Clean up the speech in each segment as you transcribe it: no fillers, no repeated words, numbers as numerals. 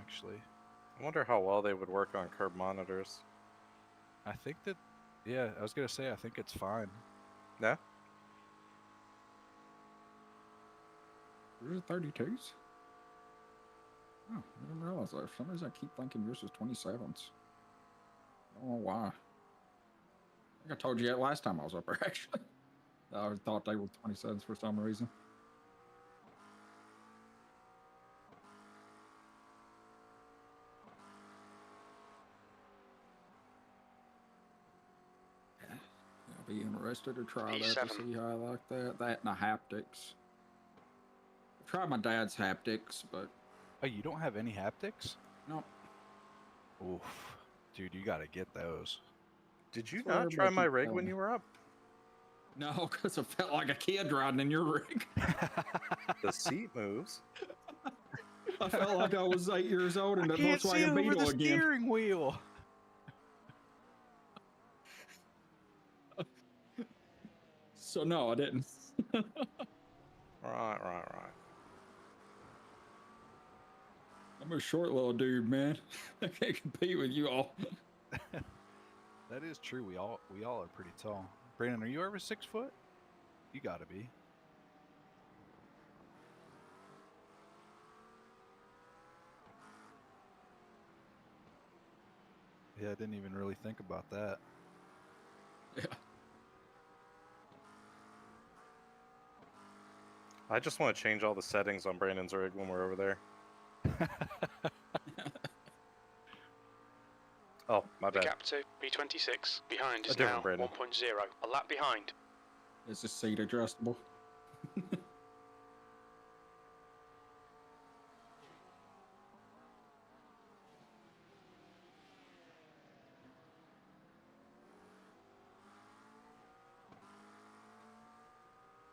actually. I wonder how well they would work on curb monitors. I think that, yeah, I was gonna say I think it's fine. Yeah. Yours are 32s? Oh, I didn't realize that. For some reason, I keep thinking yours is 27s. I don't know why. I think I told you that last time I was up there, actually. I thought they were 27s for some reason. I'll be interested to try that to see how I like that. That and the haptics. I've tried my dad's haptics, but... Oh, you don't have any haptics? No. Oof. Dude, you gotta get those. Did you not try my rig when you were up? No, because I felt like a kid riding in your rig. The seat moves. I felt like I was 8 years old and it looks like a Beetle Beetle the again. Steering wheel. So no, I didn't. Right. I'm a short little dude, man. I can't compete with you all. That is true. We all are pretty tall. Brandon, are you over 6 foot? You gotta be. Yeah, I didn't even really think about that. Yeah. I just want to change all the settings on Brandon's rig when we're over there. Oh, my bad. The gap to B26 behind is A different now Brandon. 1.0, a lap behind. Is the seat adjustable?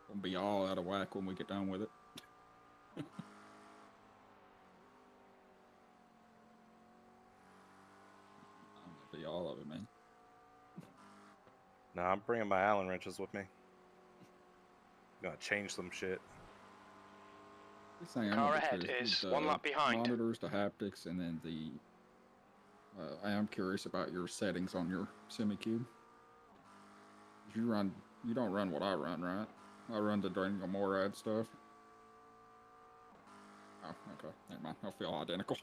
Gonna be all out of whack when we get done with it. I'm gonna be all of it, man. Nah, I'm bringing my Allen wrenches with me. Gonna change some shit. This thing Car ahead is 1 lap behind. Monitors, the haptics, and then the... I am curious about your settings on your semi-cube. You don't run what I run, right? I run the Daniel Morad stuff. Oh, okay. Never mind. They'll feel identical.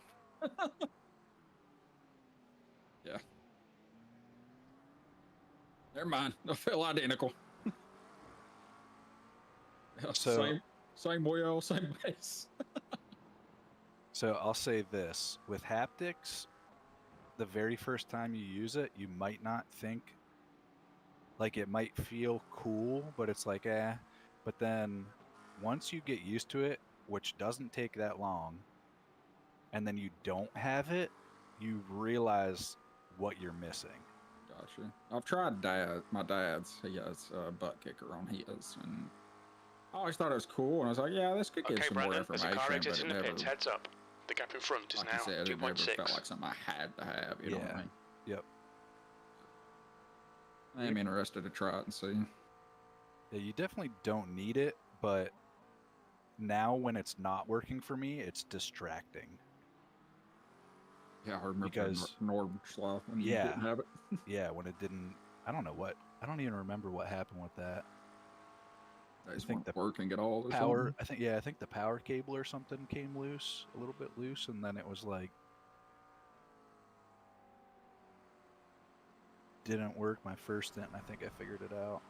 Yeah. Never mind. They'll feel identical. Yeah, So, same wheel, same base. So I'll say this. With haptics, the very first time you use it, you might not think, like it might feel cool, but it's like, eh. But then once you get used to it, which doesn't take that long, and then you don't have it, you realize what you're missing. Gotcha. I've tried my dad's. He has a butt kicker on his, and I always thought it was cool, and I was like, yeah, this could get some Brandon, more information, there's a car but exit it in the never... pits, heads up. The gap in front is like now you said, it never 2.6. felt like something I had to have, you know what I mean? Yep. I'm interested to try it and see. Yeah, you definitely don't need it, but now when it's not working for me, it's distracting. Yeah, I remember because Nordschleife when you didn't have it. Yeah, when it didn't. I don't even remember what happened with that. I think the working at all. Power. I think the power cable or something came loose, a little bit loose, and then it was like didn't work my first stint, and I think I figured it out.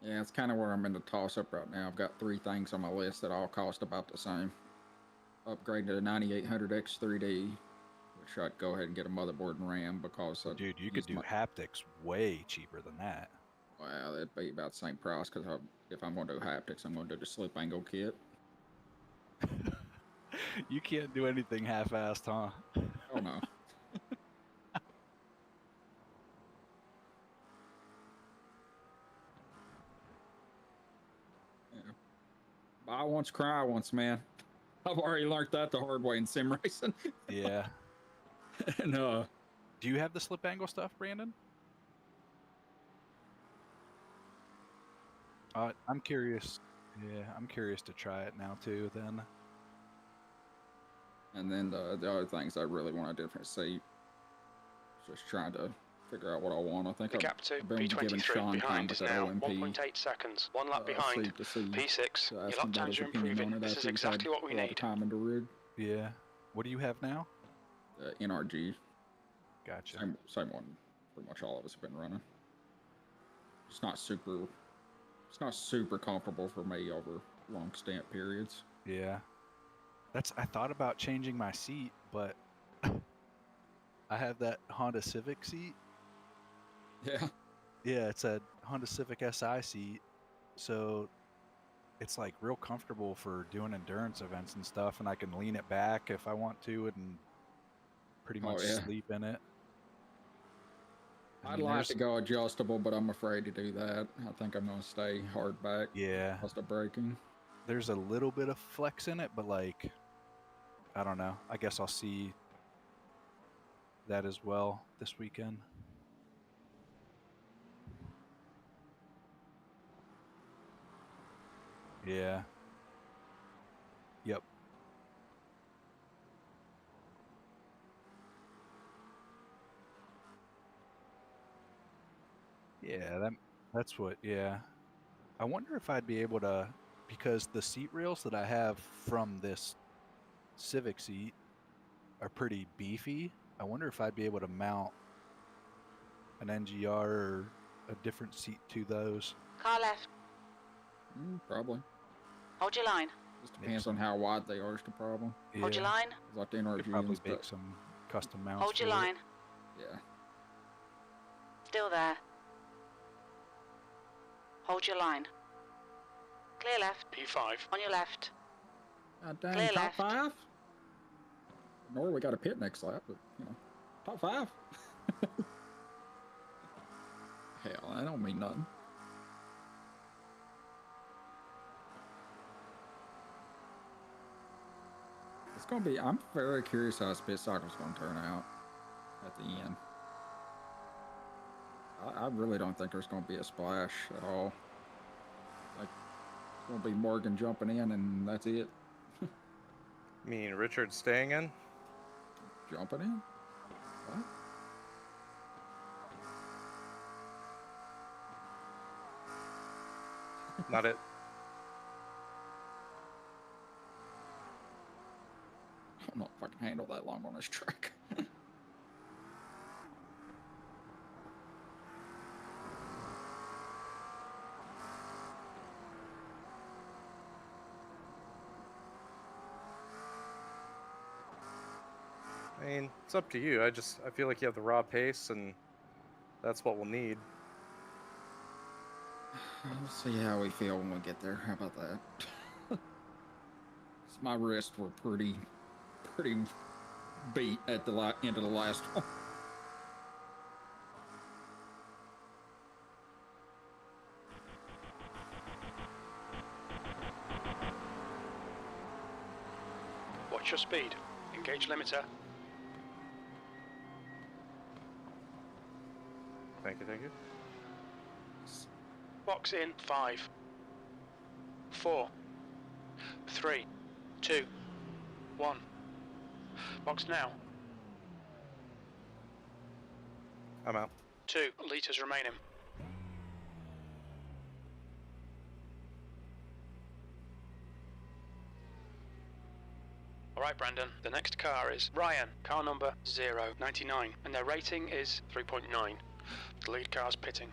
Yeah, it's kind of where I'm in the toss-up right now. I've got 3 things on my list that all cost about the same. Upgrade to the 9800X 3D, which I'd go ahead and get a motherboard and RAM because... Dude, you could do haptics way cheaper than that. Well, that'd be about the same price because if I'm going to do haptics, I'm going to do the slip angle kit. You can't do anything half-assed, huh? Oh, no. Yeah. Buy once, cry once, man. I've already learned that the hard way in sim racing. Yeah. And, do you have the slip angle stuff, Brandon? I'm curious Yeah, I'm curious to try it now too. Then. And then the other things I really want a different seat. Just trying to figure out what I want. I think The gap to I've been giving P23 Sean time behind with is that now OMP 1.8 seconds. One lap behind. seat to see. P6. To Your ask lap him about times his are opinion improving. on it This is after he's exactly had what we a lot of need. time in the rig. Yeah. What do you have now? NRG. Gotcha. Same one. Pretty much all of us have been running. It's not super comfortable for me over long stint periods. Yeah. I thought about changing my seat, but I have that Honda Civic seat. Yeah. Yeah, it's a Honda Civic SI seat. So it's like real comfortable for doing endurance events and stuff, and I can lean it back if I want to and pretty much sleep in it. I'd like to go adjustable, but I'm afraid to do that. I think I'm going to stay hard back. Yeah. Plus the braking. There's a little bit of flex in it, but like, I don't know. I guess I'll see that as well this weekend. Yeah. Yep. Yeah, that's what, yeah. I wonder if I'd be able to, because the seat rails that I have from this Civic seat are pretty beefy. I wonder if I'd be able to mount an NGR or a different seat to those. Car left. Probably. Hold your line. Just depends on how wide they are is the problem. Yeah. Hold your line. Like the NRG Could probably and stuff. make some custom mounts. Hold your for it. line. Yeah. Still there. Hold your line. Clear left. P5. On your left. Dang, Clear top left. 5? Nor we got a pit next lap, but, you know, top 5? Hell, that don't mean nothing. It's going to be, I'm very curious how this pit cycle's going to turn out at the end. I really don't think there's going to be a splash at all. Like, it's going to be Morgan jumping in and that's it. You mean Richard staying in? Jumping in? What? Not it. I don't know if I can handle that long on this track. I mean, it's up to you. I feel like you have the raw pace, and that's what we'll need. We'll see how we feel when we get there. How about that? My wrists were pretty beat at the end of the last one. Watch your speed. Engage limiter. Thank you, thank you. Box in 5, 4, 3, 2, 1. Box now. I'm out. 2 litres remaining. Alright, Brandon, the next car is Ryan, car number 099, and their rating is 3.9. The lead car's pitting.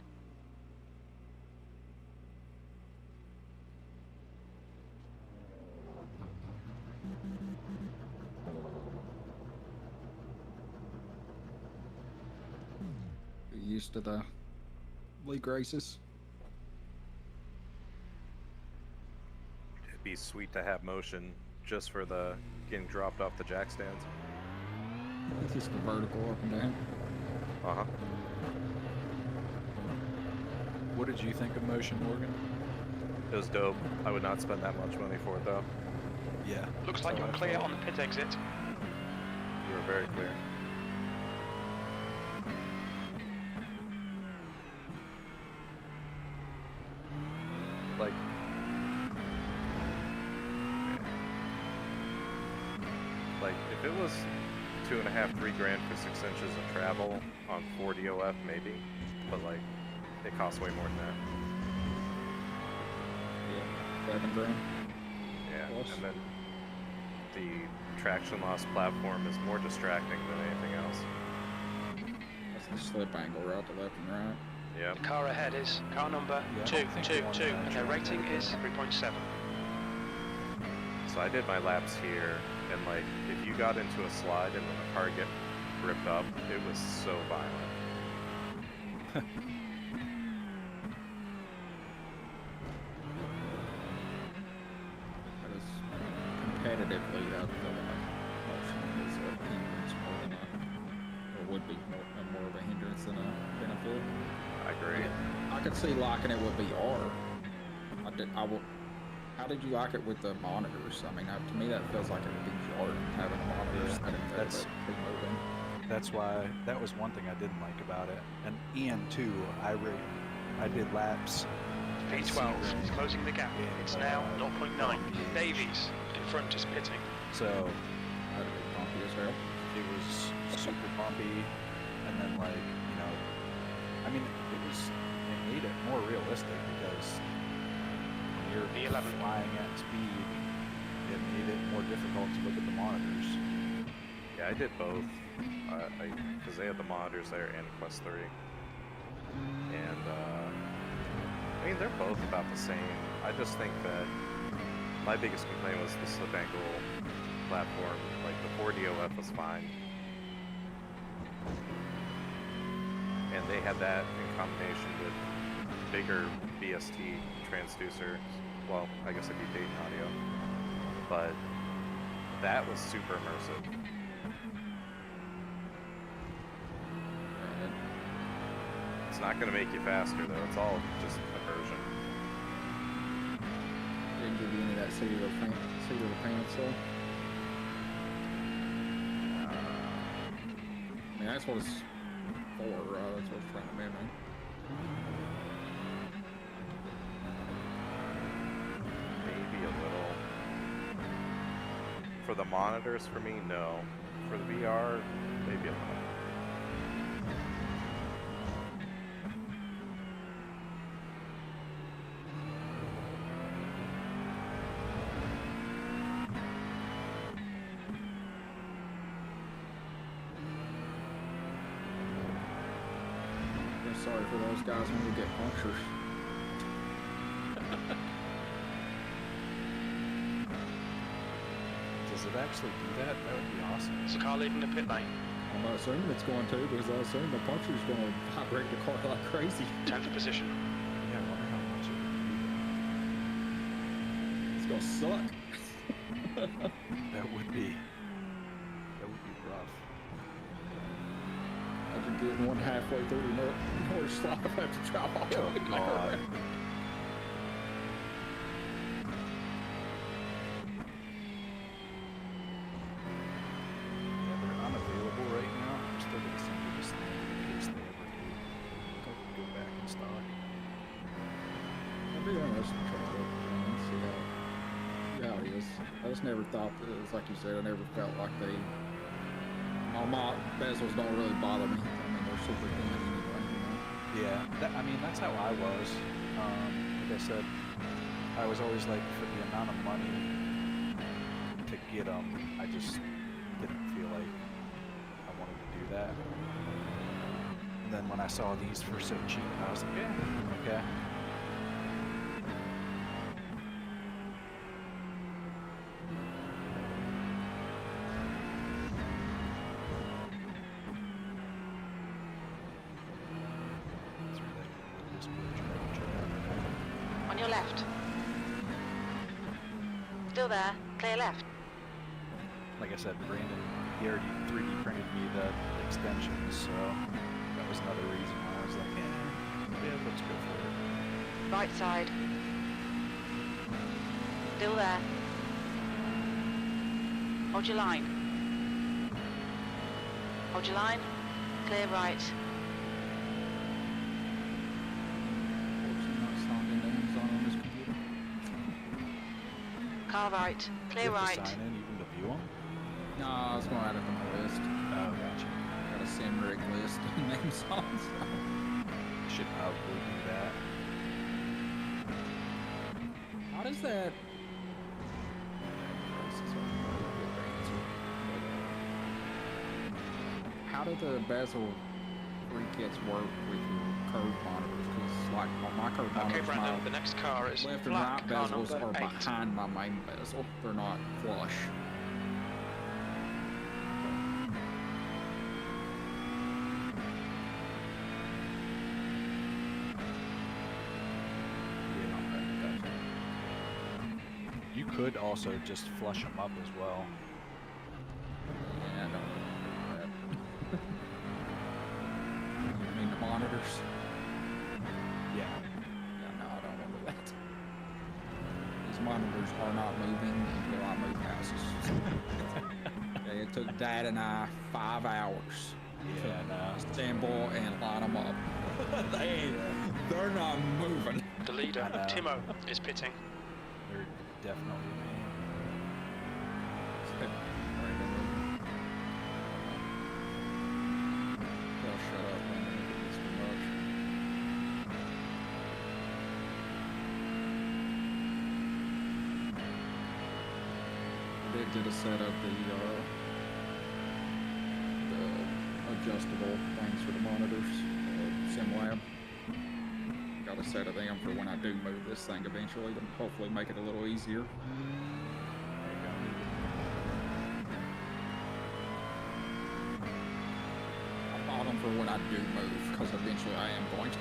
Used to the league races. It'd be sweet to have motion just for the getting dropped off the jack stands. It's just the vertical up and down. Uh-huh. What did you think of Motion, Morgan? It was dope. I would not spend that much money for it, though. Yeah. Looks like you're clear on the pit exit. You were very clear. Like, Like, if it was 2.5, 3 grand for 6 inches of travel on 40 OF, maybe. But, like, it costs way more than that. Yeah, 7 grand. Yeah, Plus. and then the traction loss platform is more distracting than anything else. That's the slip angle right to left and right. Yep. The car ahead is car number Yeah, I don't think the one 222, that I and their tried rating there, is 3.7. So I did my laps here, and like, if you got into a slide and then the car get ripped up, it was so violent. That is competitively, I feel like motion is a hindrance more than or would be more of a hindrance than a benefit. I agree. I could see liking it with VR. How did you like it with the monitors? I mean, to me that feels like it would be jarring having a monitor Yeah, sitting there that's- that be moving. That's why that was one thing I didn't like about it. And Ian too. I did laps. at V12 is Sebring closing the gap. in, It's now 0.9. Palm Beach. Davies in front is pitting. So That'd be bumpy as hell. it was super bumpy, and then like I mean it made it more realistic because when you're V11. flying at speed, it made it more difficult to look at the monitors. Yeah, I did both. Because they had the monitors there and Quest 3. And, I mean, they're both about the same. I just think that my biggest complaint was the slip angle platform. Like, the 40 OF was fine. And they had that in combination with bigger BST transducer. Well, I guess it'd be Dayton audio. But that was super immersive. It's not going to make you faster, though. It's all just immersion. Didn't give you any of that seat of the pants, though. I mean, that's what it's for, that's what it's trying to mimic. Maybe a little. For the monitors, for me, no. For the VR, maybe a little. I'm sorry for those guys when we get punctures. Does it actually do that? That would be awesome. It's a car leaving the pit lane. I'm assuming it's going to, because I assume the puncture's going to vibrate the car like crazy. 10th position. Yeah, I wonder how much it would It's going to suck. do. That would be rough. I just getting one halfway through the north slide, I have to drop all the way back God. around. Yeah, they're unavailable right now. I'm still gonna send you this thing in case they ever do go back in stock. I'd be interested to try it out and see how it is. I just never thought that, it's like you said, I never felt like my bezels don't really bother me. I mean, they're super thin anyway, Yeah, I mean that's how I was. Like I said, I was always like, for the amount of money to get them, I just didn't feel like I wanted to do that. And then when I saw these for so cheap, I was like, yeah, okay. On your left. Still there. Clear left. Like I said, Brandon, he already 3D printed me the extensions, so that was another reason why I was like, yeah, let's go for it. Right side. Still there. Hold your line. Hold your line. Clear right. Fortunately, not sounding names on this computer. Car right. Do Clear you have right. to sign in even to view them? No, I was going to add it to my list. Oh, gotcha. Got a sim rig list of name songs. Should probably do that. How does that? How do the bezel kits work with your curve monitors? Because like on my curve Okay, monitors, Brandon, the next car is my left and black right car bezels number are 8. behind my main bezel. They're not flush. You could also just flush them up as well. Yeah, I don't know that. I mean the monitors. Yeah. Yeah, no, I don't want to do that. These monitors are not moving until I move houses. Okay, it took Dad and I 5 hours Yeah, to no. assemble and line them up. They're not moving. The leader, I know. Timo, is pitting. They're definitely They'll shut up when they think it's too much. I did get a set of the adjustable things for the monitors, SimLab. Got a set of them for when I do move this thing eventually to hopefully make it a little easier. I bought them for when I do move, because eventually I am going to.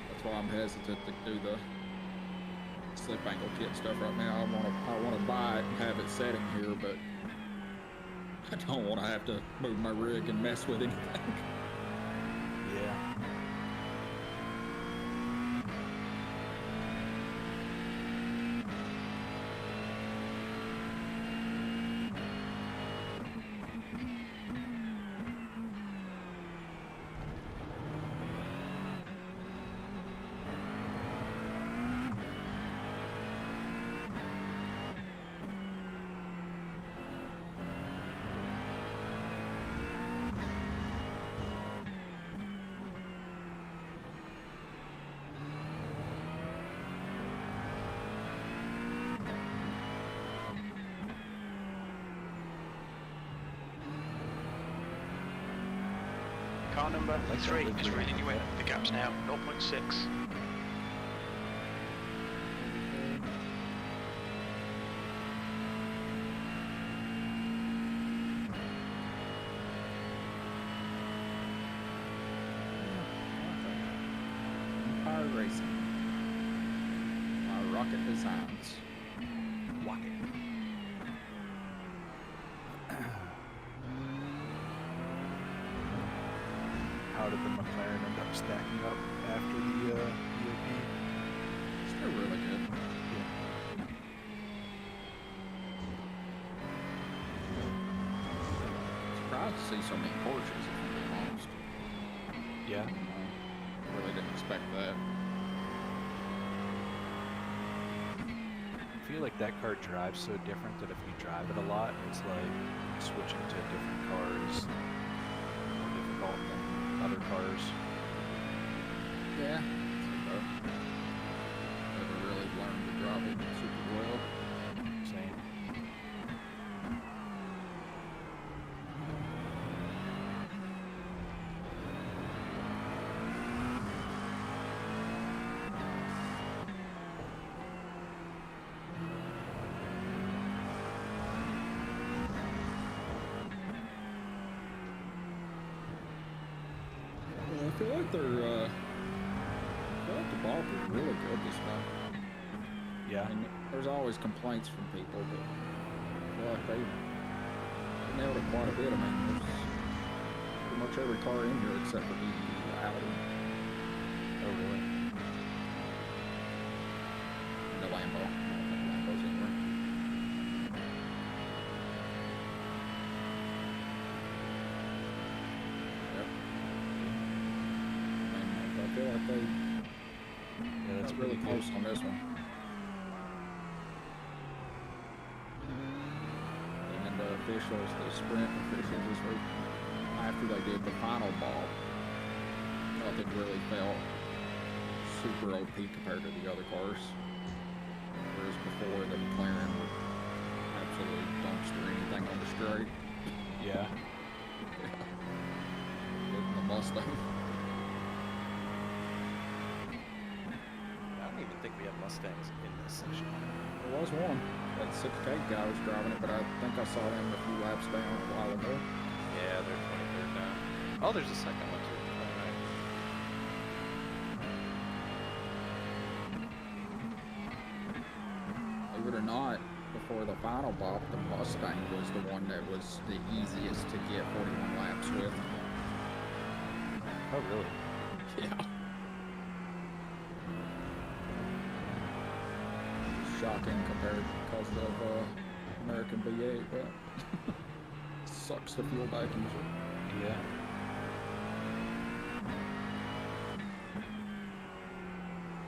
That's why I'm hesitant to do the slip angle kit stuff right now. I want to buy it and have it setting here, but I don't want to have to move my rig and mess with anything. Yeah. Car number like 3 that is livery reading on you in. that. The gap's now 0.6. iRacing. Rocket Designs. Rocket. How did the McLaren end up stacking up after the EOP? They're really good. Yeah. Surprised to see so many Porsches, if I'm being honest. Yeah. Really didn't expect that. I feel like that car drives so different that if you drive it a lot, it's like switching to a different car is more difficult than other cars. Yeah. Never really learned to drive it super well. Same. Well, I feel like they're, I feel like the bulk is really good this time. Yeah. I mean, there's always complaints from people, but I feel like they nailed it quite a bit. I mean, there's pretty much every car in here except for the Audi Oh, really? and the Lambo. I don't think Lambo's anywhere. Yep. I mean, I feel like they really close on this one. And the officials, the sprint officials, this week, after they did the final ball, nothing really felt super OP compared to the other cars. Whereas before, the McLaren would absolutely dumpster anything on the straight. Yeah. Hitting the Mustang. I don't even think we have Mustangs in this section. There was one. That 6K guy was driving it, but I think I saw him a few laps down a while ago. Yeah, they're 23rd now. Oh, there's a second one too. 29. Believe it or not, before the final bop, the Mustang was the one that was the easiest to get 41 laps with. Oh, really? Yeah. Shocking compared because of American V8, but sucks the fuel back usually. Yeah.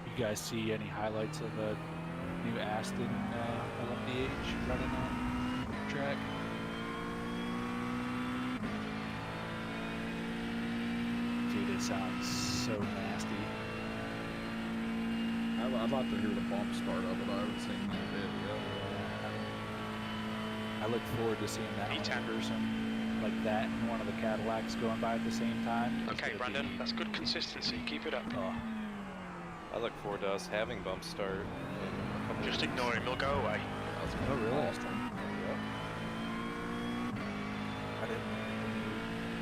You guys see any highlights of the new Aston LMDH running on track? Dude, it sounds so nasty. I'd like to hear the bump start of it. I haven't seen that video. I look forward to seeing that one in E10. person, like that and one of the Cadillacs going by at the same time. It's Okay, gonna Brandon, be- that's good consistency. Keep it up. Oh, I look forward to us having bump start in a couple Just weeks. ignore him, he'll go away. That's Oh, really? awesome. Yep. I didn't know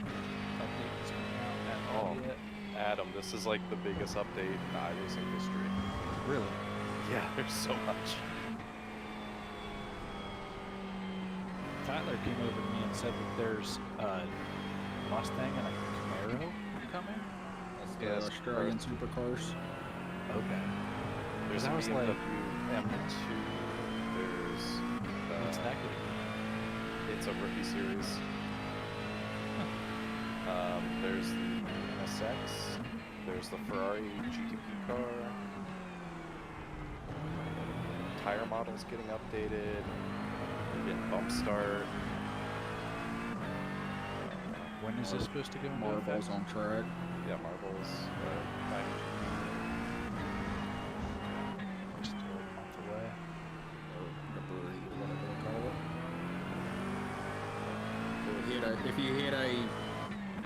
the update was coming out at all Oh. yet. Adam, this is like the biggest update in iRacing history. Really? Yeah, there's so much. Tyler came over to me and said that there's a Mustang and a Camaro coming. That's the Yes, Australian correct. supercars. Okay. There's I a was BMW like- M2. There's What's that gonna It's a rookie series. There's the NSX. There's the Ferrari GTP car. Tire models getting updated. We're getting bump start. be? When is this supposed to go into Marbles effect? on track. Yeah, marbles. Just a month away. Or debris, whatever they call it. If you hit a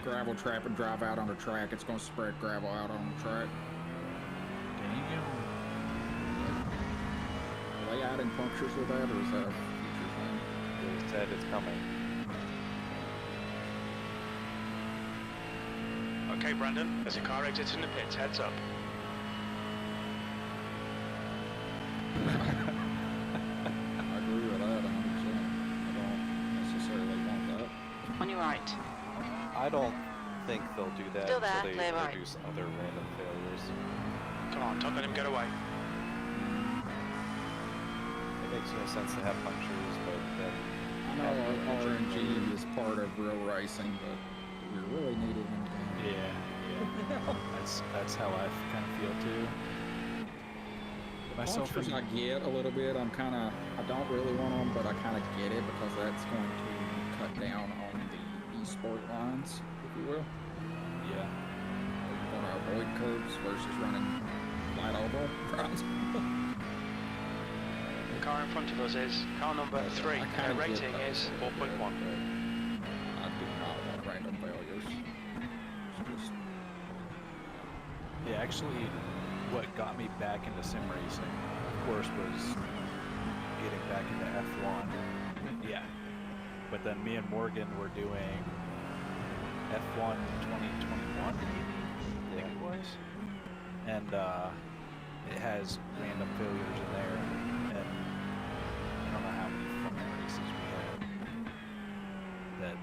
gravel trap and drive out on the track, it's going to spread gravel out on the track. Damn. Are they adding punctures with that, or is that a future thing? They said it's coming. Okay, Brandon, there's a car exiting the pits. Heads up. I agree with that 100%. I don't necessarily want that. On your right. I don't think they'll do that Still there, until they clear right. introduce other random failures. Come on, don't let him get away. It makes no sense to have punctures, but then I know RNG is part of real racing, but we really need it in the game. Yeah. That's how I kind of feel too. Myself Punctures and I get a little bit. I don't really want them, but I kind of get it because that's going to cut down on the e-sport lines, if you will. yeah. You're going to avoid curves versus running flat elbow routes. The car in front of us is car number 3. I Their kinda get rating that. is 4.1. I do not want random failures. It's just, Yeah, actually, what got me back into sim racing, of course, was getting back into F1. Yeah. But then me and Morgan were doing F1 2021, maybe? I think it was. And it has random failures in there. And I don't know how many fucking races we had that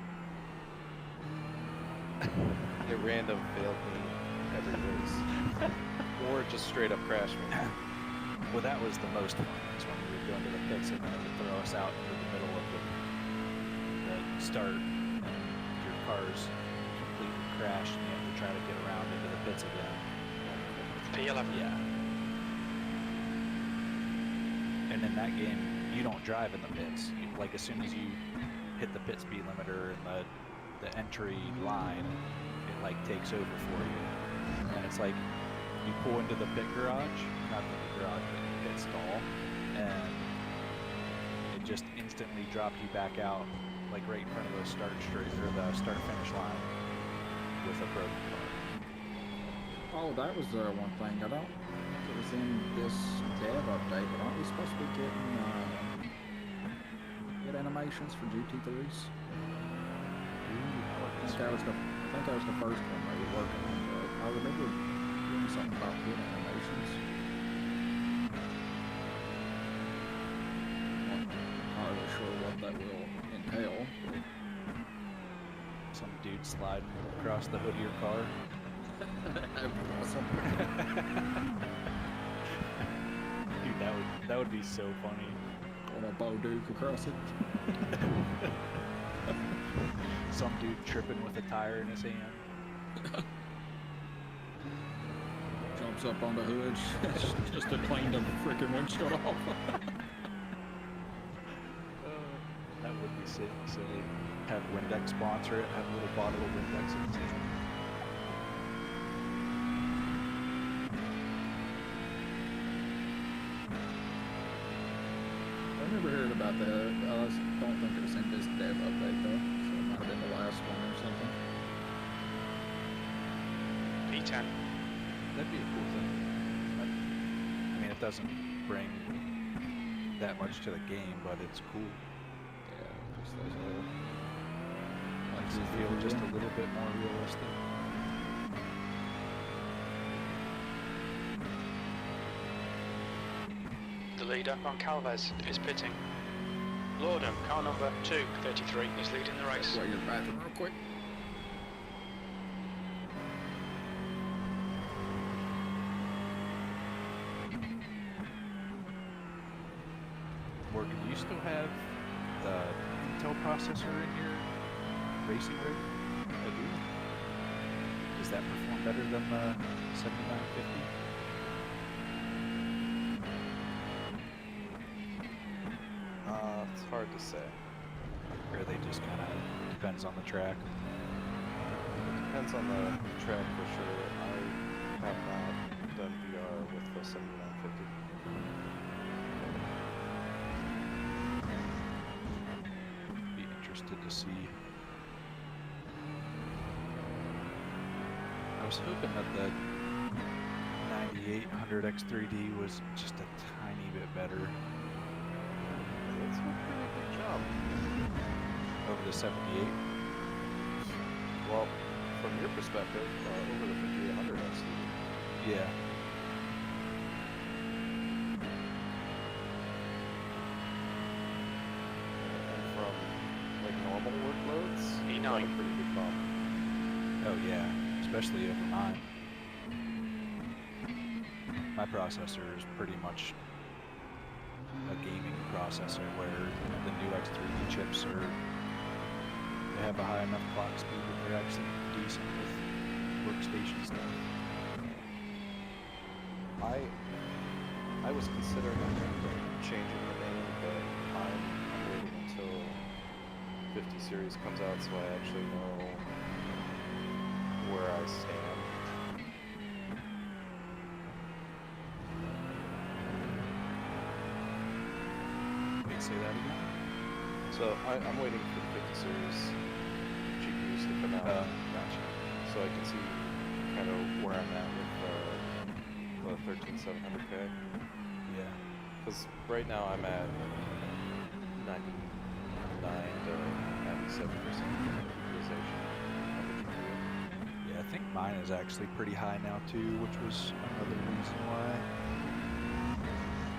it random failed me every race. Or just straight up crashed me. well, that was the most fun. Is when we would go into the pits and then it would throw us out into the middle of the start, and your car's completely crashed, and you have to try to get around into the pits again. P11. Yeah. And in that game, you don't drive in the pits. Like, as soon as you hit the pit speed limiter and the entry line, it like takes over for you. And it's like you pull into the pit garage, not the garage, but the pit stall, and it just instantly dropped you back out, like right in front of the start finish line with a broken car. Oh, that was one thing. I don't think it was in this dev update, but aren't we supposed to be getting hit animations for GT3s? I think that was the first one they were working on, but I remember doing something about hit animations. Not entirely sure what that will entail. Some dude sliding across the hood of your car. That'd be awesome. Dude, that would be so funny. On a Bo Duke across it. Some dude tripping with a tire in his hand. Jumps up on the hood just to clean the freaking windshield off. That would be sick. So have Windex sponsor it, have a little bottle of Windex in his hand. I remember hearing about that. I don't think it was in this dev update though, so it might have been the last one or something. P10. That'd be a cool thing. I mean, it doesn't bring that much to the game, but it's cool. Yeah, just those little. Makes it feel just a little bit more realistic. The leader, Roncalves, is pitting. Lorden, car number 233, is leading the race. Go to your bathroom real quick. Morgan, do you still have the Intel processor in your racing rig? I do. Does that perform better than the 7950? It's hard to say. Or they just kind of depends on the track? It depends on the track for sure. I have not done VR with the 7950. Be interested to see. I was hoping that the 9800 X3D was just a tiny bit better It's a pretty good job. over the 78. Well, from your perspective, over the 5800 SUV. Yeah. And from like normal workloads, E9. you got a pretty good bump. Oh yeah, especially over mine. My processor is pretty much a gaming processor where the new X3D chips they have a high enough clock speed that they're actually decent with workstation stuff. I was considering changing the name, but I'm waiting until 50 series comes out so I actually know where I stand. Wait, say that again? So I'm waiting for the 50 series GPUs to come out, Gotcha. so I can see kind of where I'm at with the 13700K. Yeah. Because right now I'm at 99 to 97% utilization of the GPU. Yeah, I think mine is actually pretty high now too, which was another reason why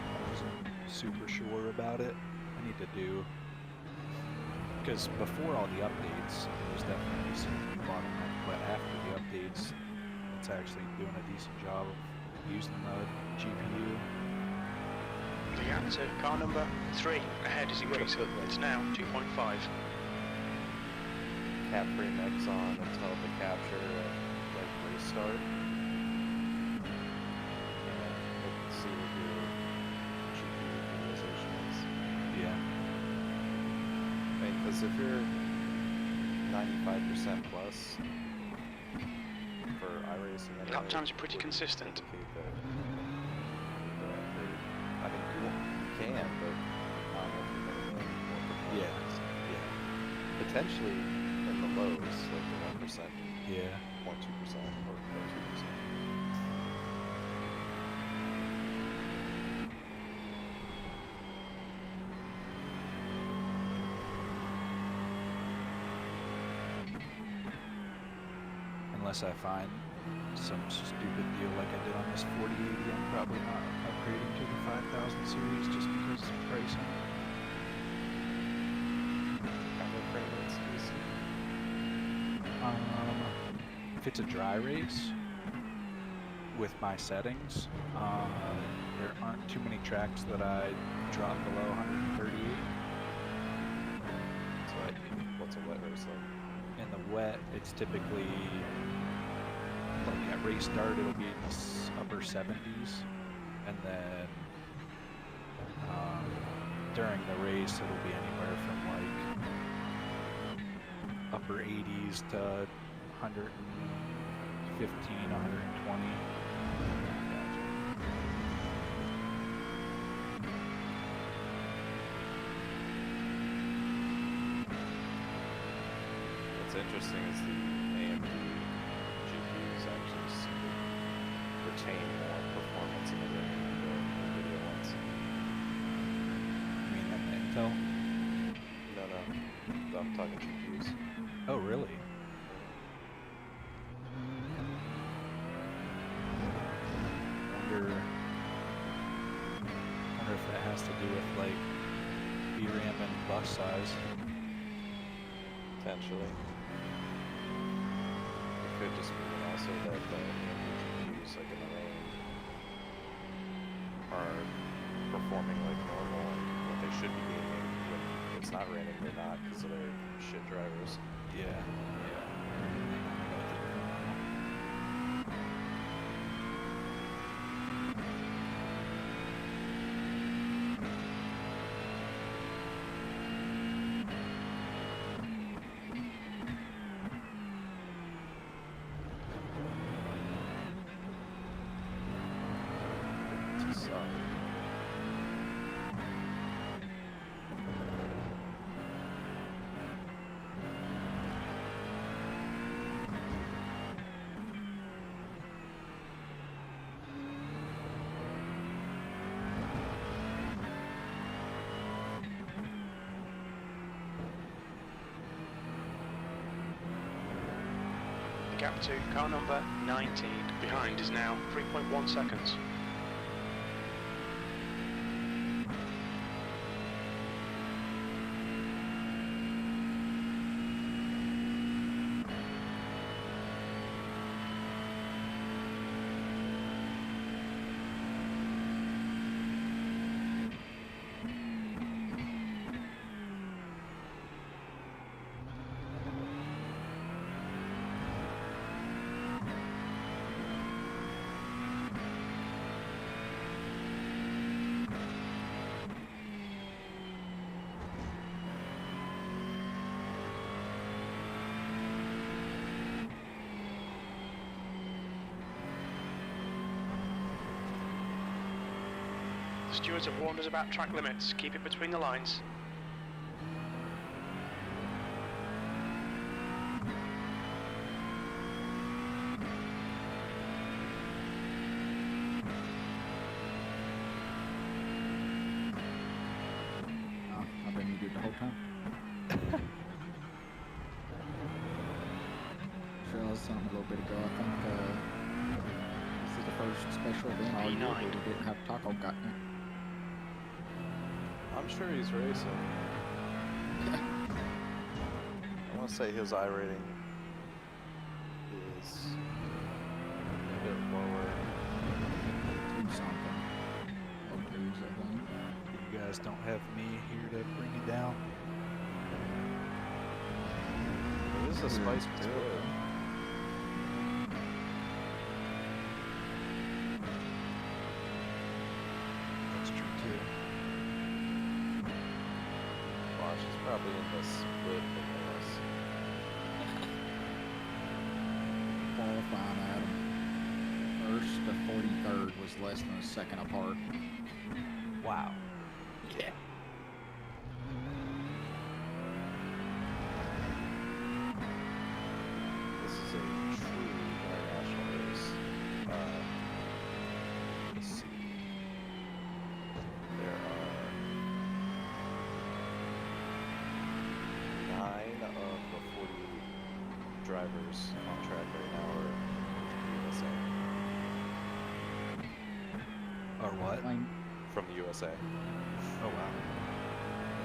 I wasn't super sure about it. I need to do, because before all the updates, it was definitely some bottleneck, but after the updates, it's actually doing a decent job of using the GPU. The gap to car number 3 ahead is increasing. It's now 2.5. Cap frame X on until the capture at like race start. And you can see what your GPU utilization Because if you're 95% plus for iRacing, anyway, Lap times are pretty would consistent. indicate that you need to upgrade. I mean, you can, but I don't know if you're going to win more performance. Yeah. Potentially in the lows, like the 1%, Yeah. 0.2%, or 2%. Unless I find some stupid deal like I did on this 4080, I'm probably not upgrading to the 5000 series just because of pricing. Kind of frame rates do you see? If it's a dry race with my settings, there aren't too many tracks that I drop below 138. So like, what's a wet race like? In the wet, it's typically like at race start, it'll be in the upper 70s, and then during the race, it'll be anywhere from like upper 80s to 115, 120. What's interesting is the AMD GPUs actually seem to retain more performance in the ring than the NVIDIA ones. I mean, than the Intel. No, I'm talking GPUs. Oh, really? Wonder if that has to do with like VRAM and bus size. Potentially. It could just mean also that the AMD GPUs, like in the rain, are performing like normal and what they should be being. When it's not raining, they're not because of their shit drivers. Yeah. So, The gap to car number 19 behind is now 3.1 seconds. The stewards have warned us about track limits. Keep it between the lines. Oh, I've been muted the whole time. Realized something a little bit ago. I think this is the first special event all year where we didn't have Taco got me. I'm sure he's racing. I want to say his iRating is a bit lower. 2 something. Oh, please, I think. You guys don't have me here to bring you down. This is a spice potato. That's true too. Watch, he's Probably in the split with Qualifying Adam. First to 43rd was less than a second apart. Wow. Yeah. This is a true international race. Let's see. There are 9 of the 48 drivers on track right now are USA. Or what? From the USA. Oh wow.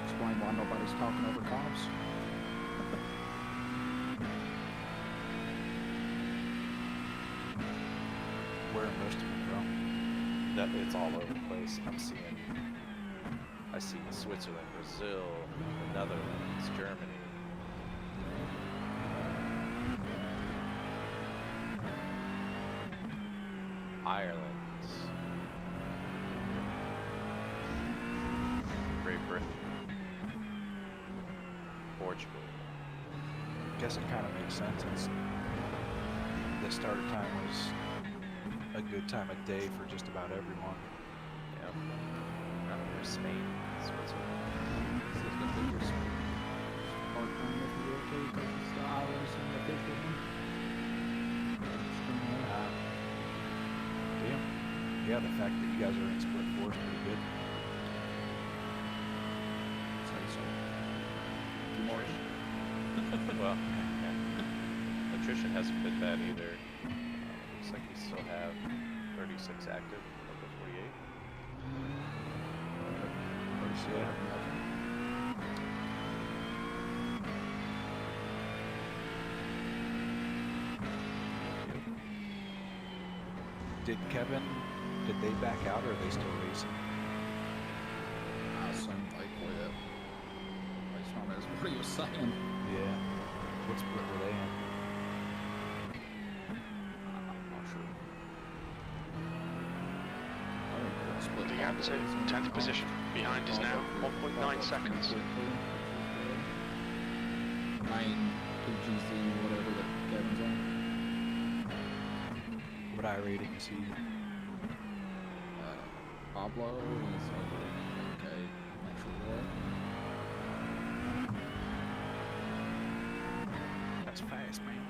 Explain why nobody's talking over comms. Where are most of them from? That it's all over the place. I see Switzerland, Brazil, the Netherlands, Germany. Ireland, Great Britain, Portugal. Guess it kind of makes sense. The start time was a good time of day for just about everyone. Yeah. Kind of near Spain, Switzerland. This is going to be your part time if you will too, because it's the iRacing official one. Damn. Yeah, the fact that you guys are in split 4 is pretty good. Say so. Two more. Well, yeah. Attrition hasn't been bad either. Looks like we still have 36 active of the 48. Did they back out or are they still racing? I assume they quit. Based on this, what he was saying. Yeah. What split were they in? I'm not sure. I think they're split Leanne up. to 10th position. Behind is now 1.9 seconds. Main 2GZ, whatever that Kevin's on. What iRating is he? Pablo, he's over. Okay, not sure what. That's fast, man.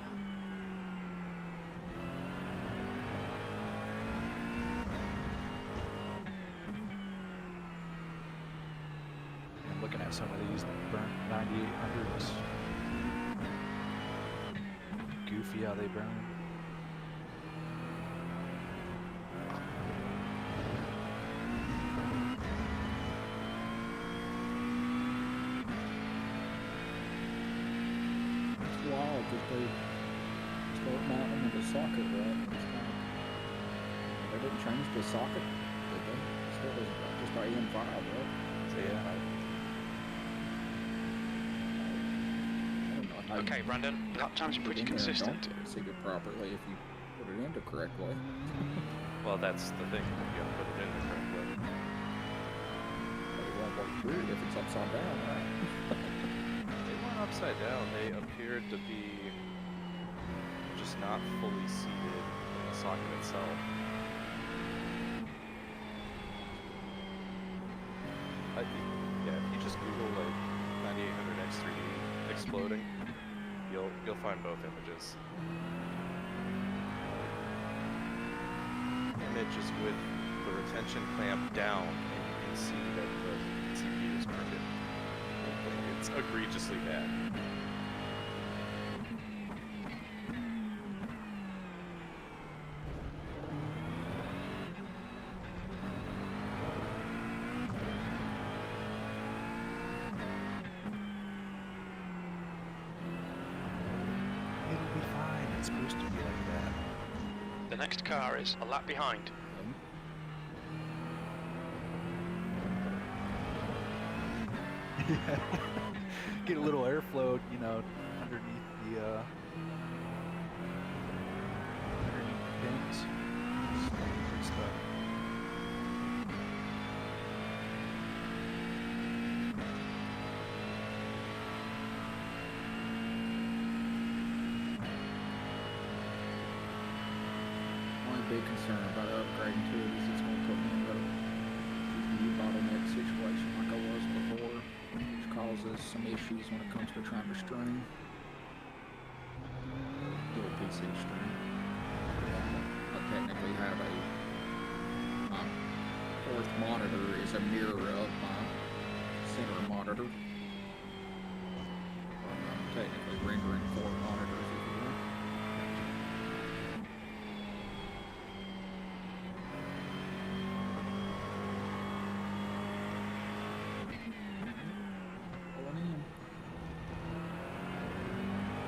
I'm looking at some of these burnt 9800s. Goofy how they burn. It's wild that they start mounting in the socket, right? It's kind of, they didn't change the socket, did they? It still is just AM5, right? So yeah. Okay, Brandon, lap times are pretty consistent. See it properly if you put it into correctly. Well, that's the thing. You have to put it in the correct way. But it won't work through it if it's upside down, right? They weren't upside down. They appeared to be just not fully seated in the socket itself. Yeah, if you just Google like 9800 X3D exploding, you'll find both images. Image is with the retention clamp down, and you can see that the CPU is crooked. It's egregiously bad. It'll be fine. It's supposed to be like that. The next car is a lap behind. Get a little airflow, you know, underneath the pins. Good stuff. big concern about upgrading to it is it's going to put me in a GPU bottleneck situation like I was before, which causes some issues when it comes to trying to stream. Dual PC stream. I technically have my fourth monitor is a mirror of my center monitor. I'm technically rendering 4 monitors, if you will. Pulling in.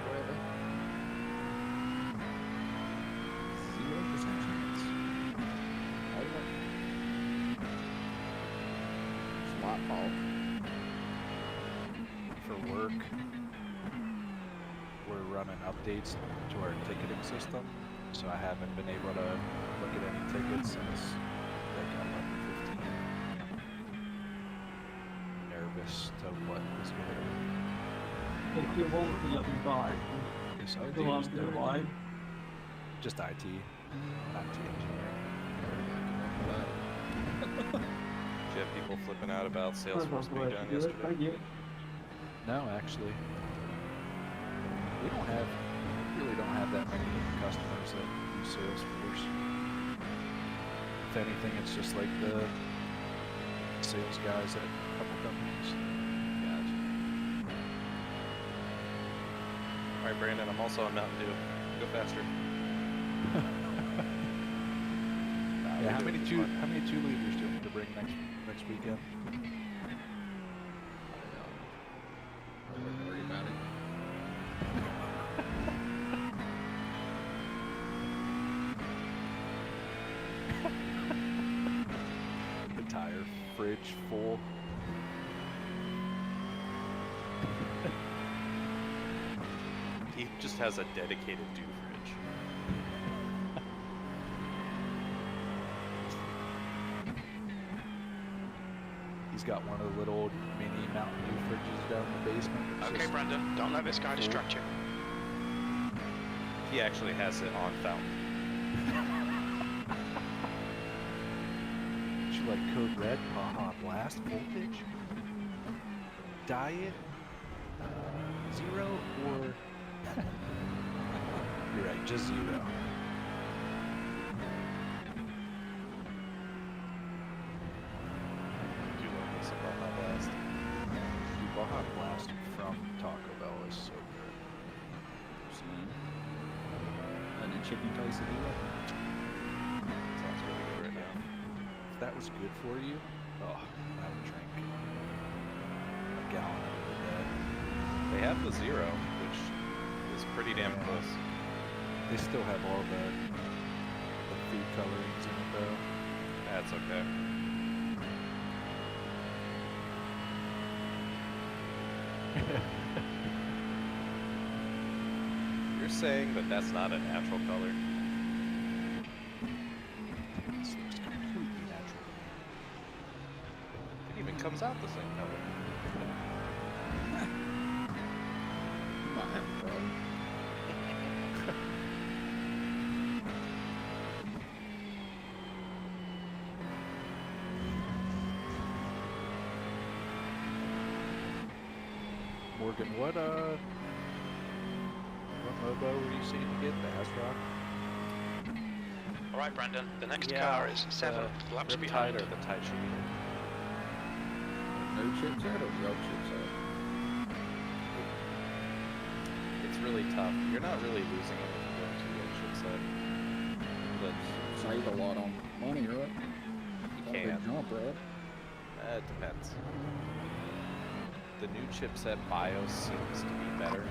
Whatever. 0% chance. Over. Slot fog. For work, we're running updates to our ticketing system, so I haven't been able to look at any tickets since like 11:15. Nervous to what is going If you want to let me buy, this go update on is to doing. buy. Just IT, not engineering. Did you have people flipping out about Salesforce being done yesterday? Thank you. No, actually, we really don't have that many customers that use Salesforce. If anything, it's just like the sales guys at a couple companies. Gotcha. All right, Brandon, I'm also on Mountain Dew. Go faster. Yeah, how many 2 liters do you want me to bring next weekend? I wouldn't worry about it. Entire fridge full. He just has a dedicated Dew fridge. He's got one of the little mini Mountain Dew fridges down in the basement. It's Okay, just Brandon, don't let this guy distract you. He actually has it on fountain. Should like code red, Baja Blast voltage, diet, 0 or you're right, just 0. Do love me some Baja Blast. Dude, Baja Blast from Taco Bell is so good. And then chicken quesadilla. Sounds really good right now. If that was good for you, oh, I would drink a gallon of it a day. They have the 0, which is pretty damn close. They still have all the food colorings in it though. That's okay. You're saying that that's not a natural color? This looks completely natural to me. It even comes out the same color. Might have a problem. Morgan, what mobo were you saying to get? The ASRock? All right, Brandon, the next car is 7 laps behind. Or the Tai Chi. No chipset or the old chipset? It's really tough. You're not really losing anything going to the chipset. But Save a lot on money, right? you Not a big can. jump, right? It depends. The new chipset BIOS seems to be better.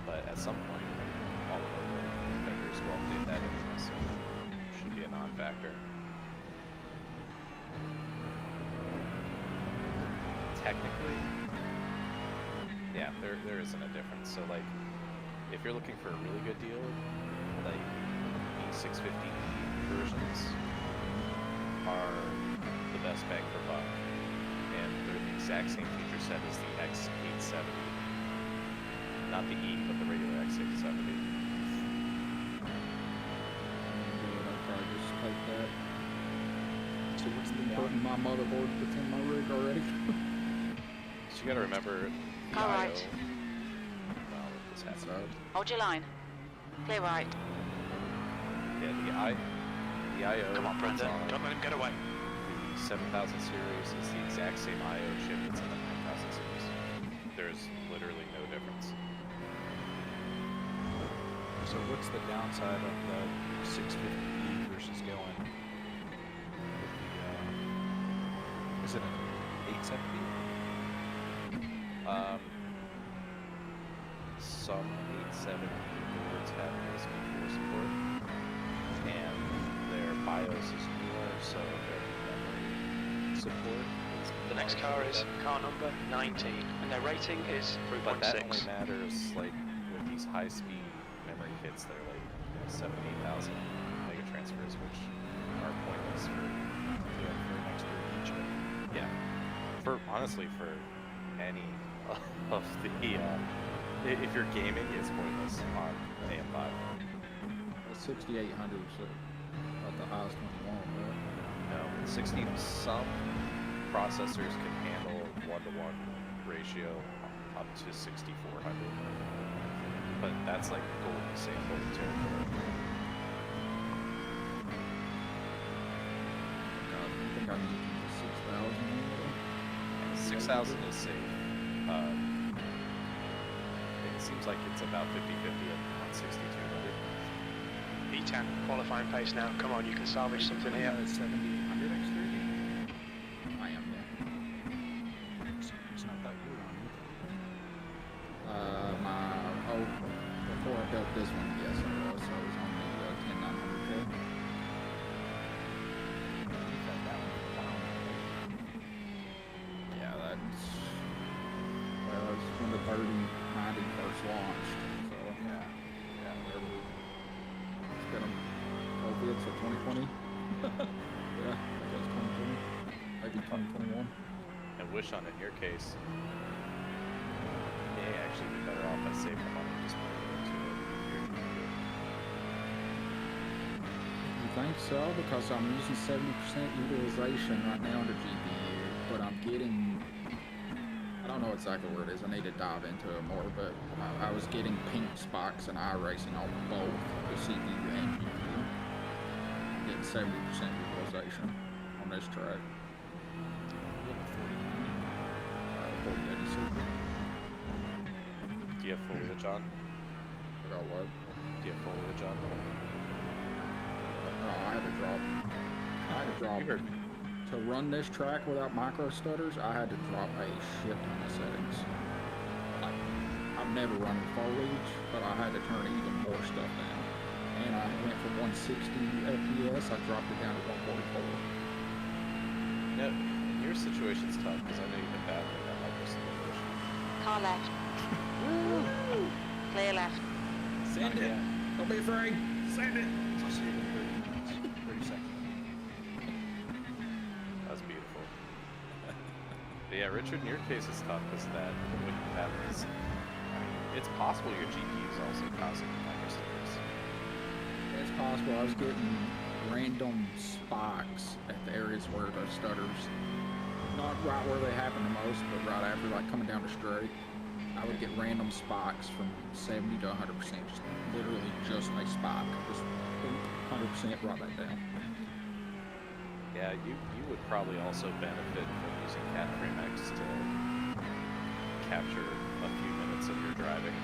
But at some point, all of the vendors will update that anyway, so it should be a non-factor. Technically, yeah, there isn't a difference. So like, if you're looking for a really good deal, like E650 versions are the best bang for buck, and they're the exact same feature set as the X870. Not the E, but the regular 670. I'll probably just take that. So what's the Been down? putting my motherboard that's in my rig already. So you gotta remember the All IO. right. Well, this That's happened. Hold your line. Clear right. Yeah, the IO. Come on, that's Brandon. on Don't let him get away. The 7000 series is the exact same IO chip that's in the 9000 series. There's literally no difference. So what's the downside of the 650D versus going with the, is it an 870? Some 870 boards have USB4 support, and their BIOS is newer, so their memory support is The next larger car than is them. car number 19, and their rating is But that only 3.6. matters like with these high-speed memory kits. They're like 7,000, 8,000 mega transfers, which are pointless for An extra each. yeah. For honestly, for any of the if you're gaming, it's pointless on AM5. The 6800 is about the highest one you want, right? No, 16. Some processors can handle 1-to-1 ratio up to 6400, but that's like golden sample territory. God, I think I'm using the 6000 And 6000 is safe. It seems like it's about 50-50 at 16200. E10 qualifying pace now. Come on, you can salvage something here. 7800 X30? I am, yeah. It's not that good on it. Before I built this one, yes, I was. I was on the 10900K. We've had that one for a while now. Yeah, that's. Well, it was when the 3090 first launched. So, Yeah. it's been hopefully it's a 2020. Yeah, I guess 2020. Maybe 2021. And wish on in your case, may actually be better off by saving the money and just putting it into your GPU. You think so? Because I'm using 70% utilization right now on the GPU, but I'm getting. I don't know exactly where it is. I need to dive into it more, but I was getting pink spikes and iRacing on both the CPU and GPU. I'm getting 70% utilization on this track. 4080 Super. Do you have foliage on? I got what? Do you have foliage on? Oh, I had to drop. You heard. To run this track without micro stutters, I had to drop a shit ton of settings. Like, I've never run foliage, but I had to turn even more stuff down. And I went from 160 FPS, I dropped it down to 144. No, your situation's tough because I know you've been battling that micro-stimulation. Car left. Clear left. Send it! Don't be afraid! Send it! I'll see you in 30 minutes. 30 seconds. That's beautiful. But yeah, Richard, in your case it's tough because that when you have this, I mean, it's possible your GPU is also causing micro-stimmers. It's possible I was getting random spikes at the areas where the stutters, not right where they happen the most, but right after, like coming down the straight, I would get random spikes from 70 to 100%, just literally just a spike, just 100% right back down. Yeah, you would probably also benefit from using CatFrameX to capture a few minutes of your driving,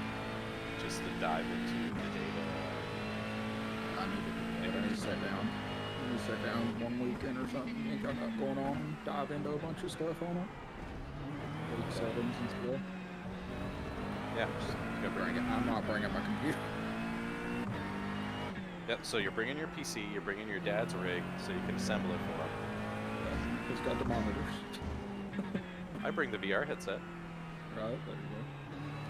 just to dive into the data. I need to sit down. I need to sit down one weekend or something, ain't got nothing going on, and dive into a bunch of stuff on it. Leak settings and stuff. Yeah, just go bring it. I'm not bringing my computer. Yep, so you're bringing your PC, you're bringing your dad's rig, so you can assemble it for him. It's got the monitors. I bring the VR headset, Right, there you go.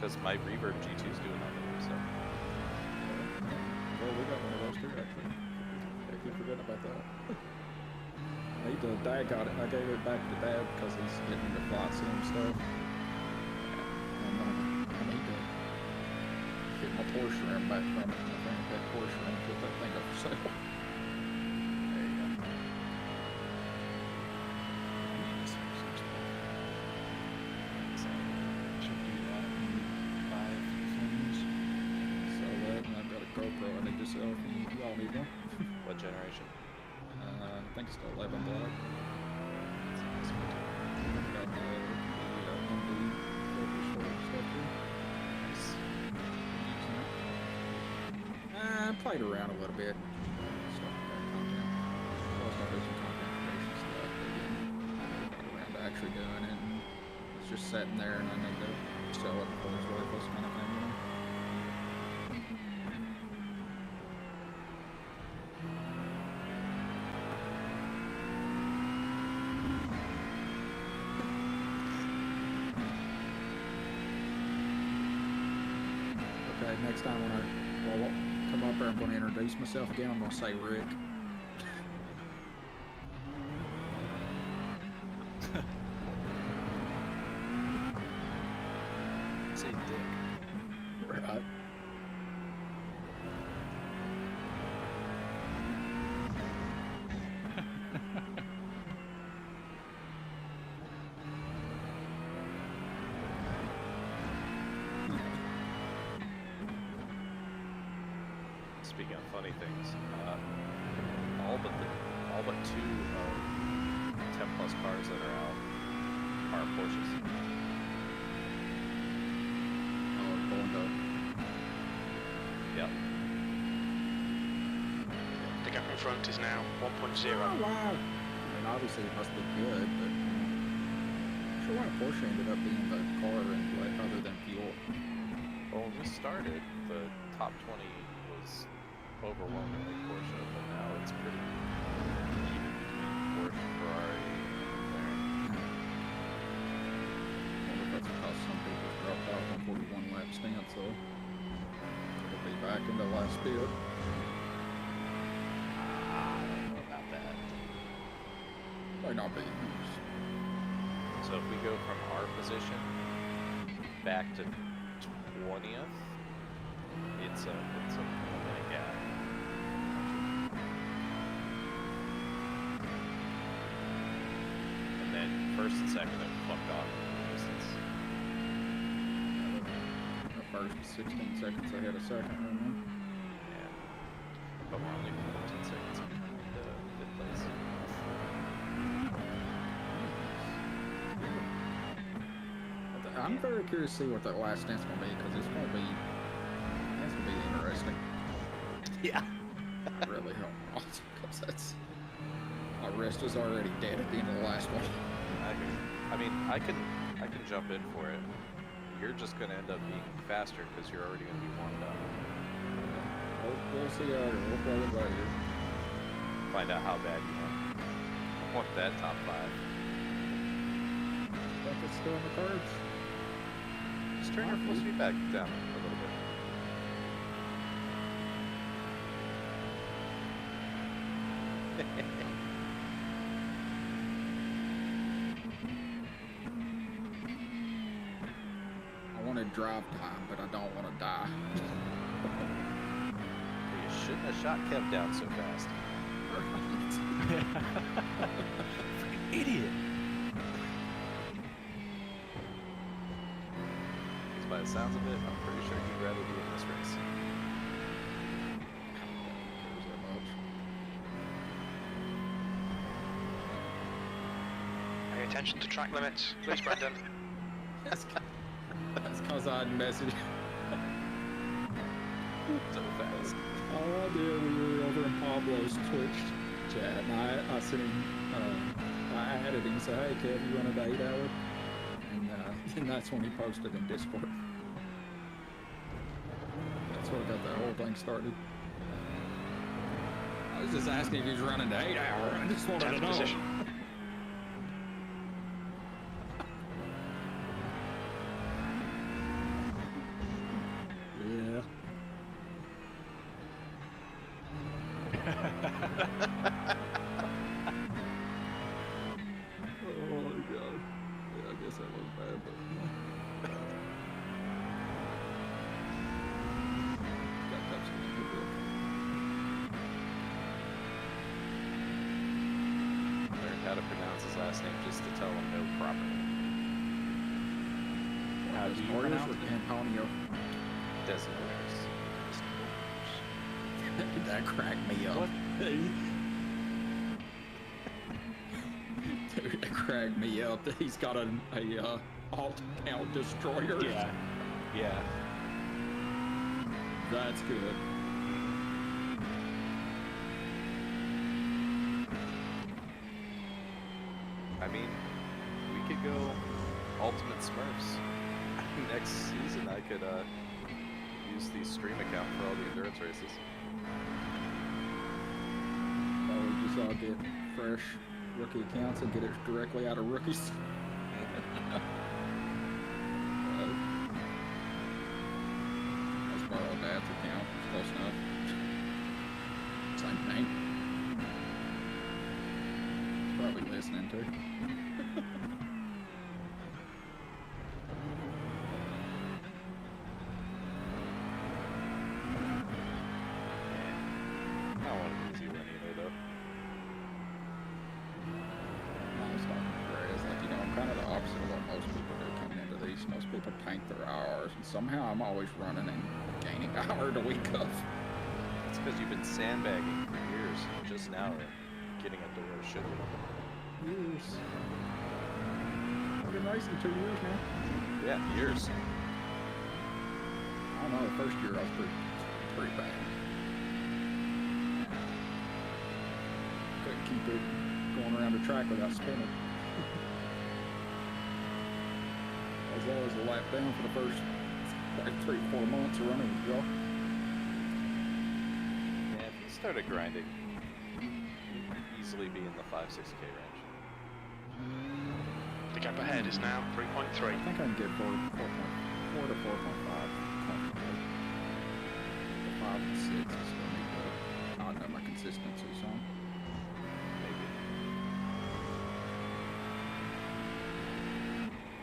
because my Reverb G2 is doing nothing, so. Well, we got one of those too, actually. I keep forgetting about that. Dad got it. I gave it back to Dad because he's getting into flight sim stuff. And I need to get my Porsche rim back from it. I think that Porsche rim put that thing up for sale. There you go. Should do that and buy a few things. So that, and I've got a GoPro I need to sell if y'all need one. What generation? I think it's the 11 block. Got the MD filters for it and stuff too. Nice. I played around a little bit. Stuff like that content. I was gonna do some content creation stuff, but then I got around to actually doing it. And it's just sitting there, and I need to sell it before it's worthless, kind of thing, you know. Okay, next time when I come up there, I'm going to introduce myself again. I'm going to say Rick. Say dick. Right. Speaking of funny things, all but two of 10 plus cars that are out are Porsches. Oh, going to. Yep. The gap in front is now 1.0. Oh, wow. I mean, obviously it must be good, but I'm sure why Porsche ended up being the car in play other than fuel. Well, when we started, the top 20 was overwhelmingly Porsche, but now it's pretty even between Porsche, Ferrari, and McLaren. I wonder if that's because some people dropped out on 41 lap stint, so it'll be back in the last bit. I don't know about that. Might not be. So if we go from our position back to 20th, it's a minute gap. And then first and second have fucked off distance. The first 16 seconds ahead of second, right? Yeah. But we're only 14 seconds behind fifth place. I'm very curious to see what that last stint's gonna be, because it's gonna be interesting. Yeah. I really hope not, because that's my wrist is already dead at the end of the last one. I mean, I can jump in for it. You're just gonna end up being faster because you're already gonna be warmed up. We'll see how we'll play it by ear. Find out how bad you want that top 5. Think it's still in the cards. Just turn your full speed back down a little bit. I wanted drive time, but I don't want to die. You shouldn't have shot Kev down so fast. Idiot. Because by the sounds of it, I'm pretty sure you'd rather be in this race. Cares that much. Pay attention to track limits, please, Brendan. That's because I'd messaged. So fast. All I did, we were over in Pablo's Twitch chat, and I sent him, I added him and said, hey, Kev, you run an 8-hour? And that's when he posted in Discord. That's what got that whole thing started. I was just asking if he was running the 8-hour. I just wanted to 10th know. position. Yeah. Oh my god. Yeah, I guess that was bad, but his last name just to tell him no properly. How do you pronounce it? Antonio. Desinoyers. That cracked me up. What? Dude, that cracked me up. He's got a alt-count destroyer. Yeah. Yeah. That's good. I mean, we could go Ultimate Smurfs. Next season, I could use the stream account for all the endurance races. Oh, we just all get fresh rookie accounts and get it directly out of rookies. Let's borrow Dad's account. It's close enough. Same thing. He's probably listening to. I don't want an easy win either, though. I was talking to Gray. It's like, you know, I'm kind of the opposite of what most people do coming into these. Most people tank their hours, and somehow I'm always running and gaining hour to week of. It's because you've been sandbagging for years. Just now are getting a door shit. Years. I've been racing 2 years now. Yeah, years. I don't know, the first year I was pretty bad. Couldn't keep it going around the track without spinning. I was always a lap down for the first like 3-4 months of running with y'all. Yeah, if you started grinding, you'd easily be in the 5-6K range. The gap ahead is now 3.3. I think I can get 4 to 4.5 comfortably. The 5 and 6 is still need to not know my consistency, so Maybe.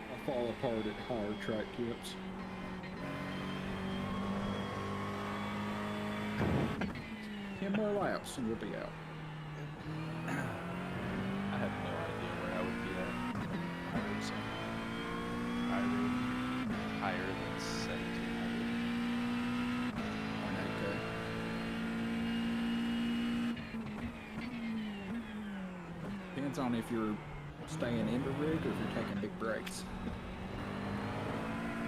I fall apart at hard track tips. 10 more laps and we'll be out. I have no idea where I would be at iRacing. I rate higher than 1700. 0.8K. Depends on if you're staying in the rig or if you're taking big breaks.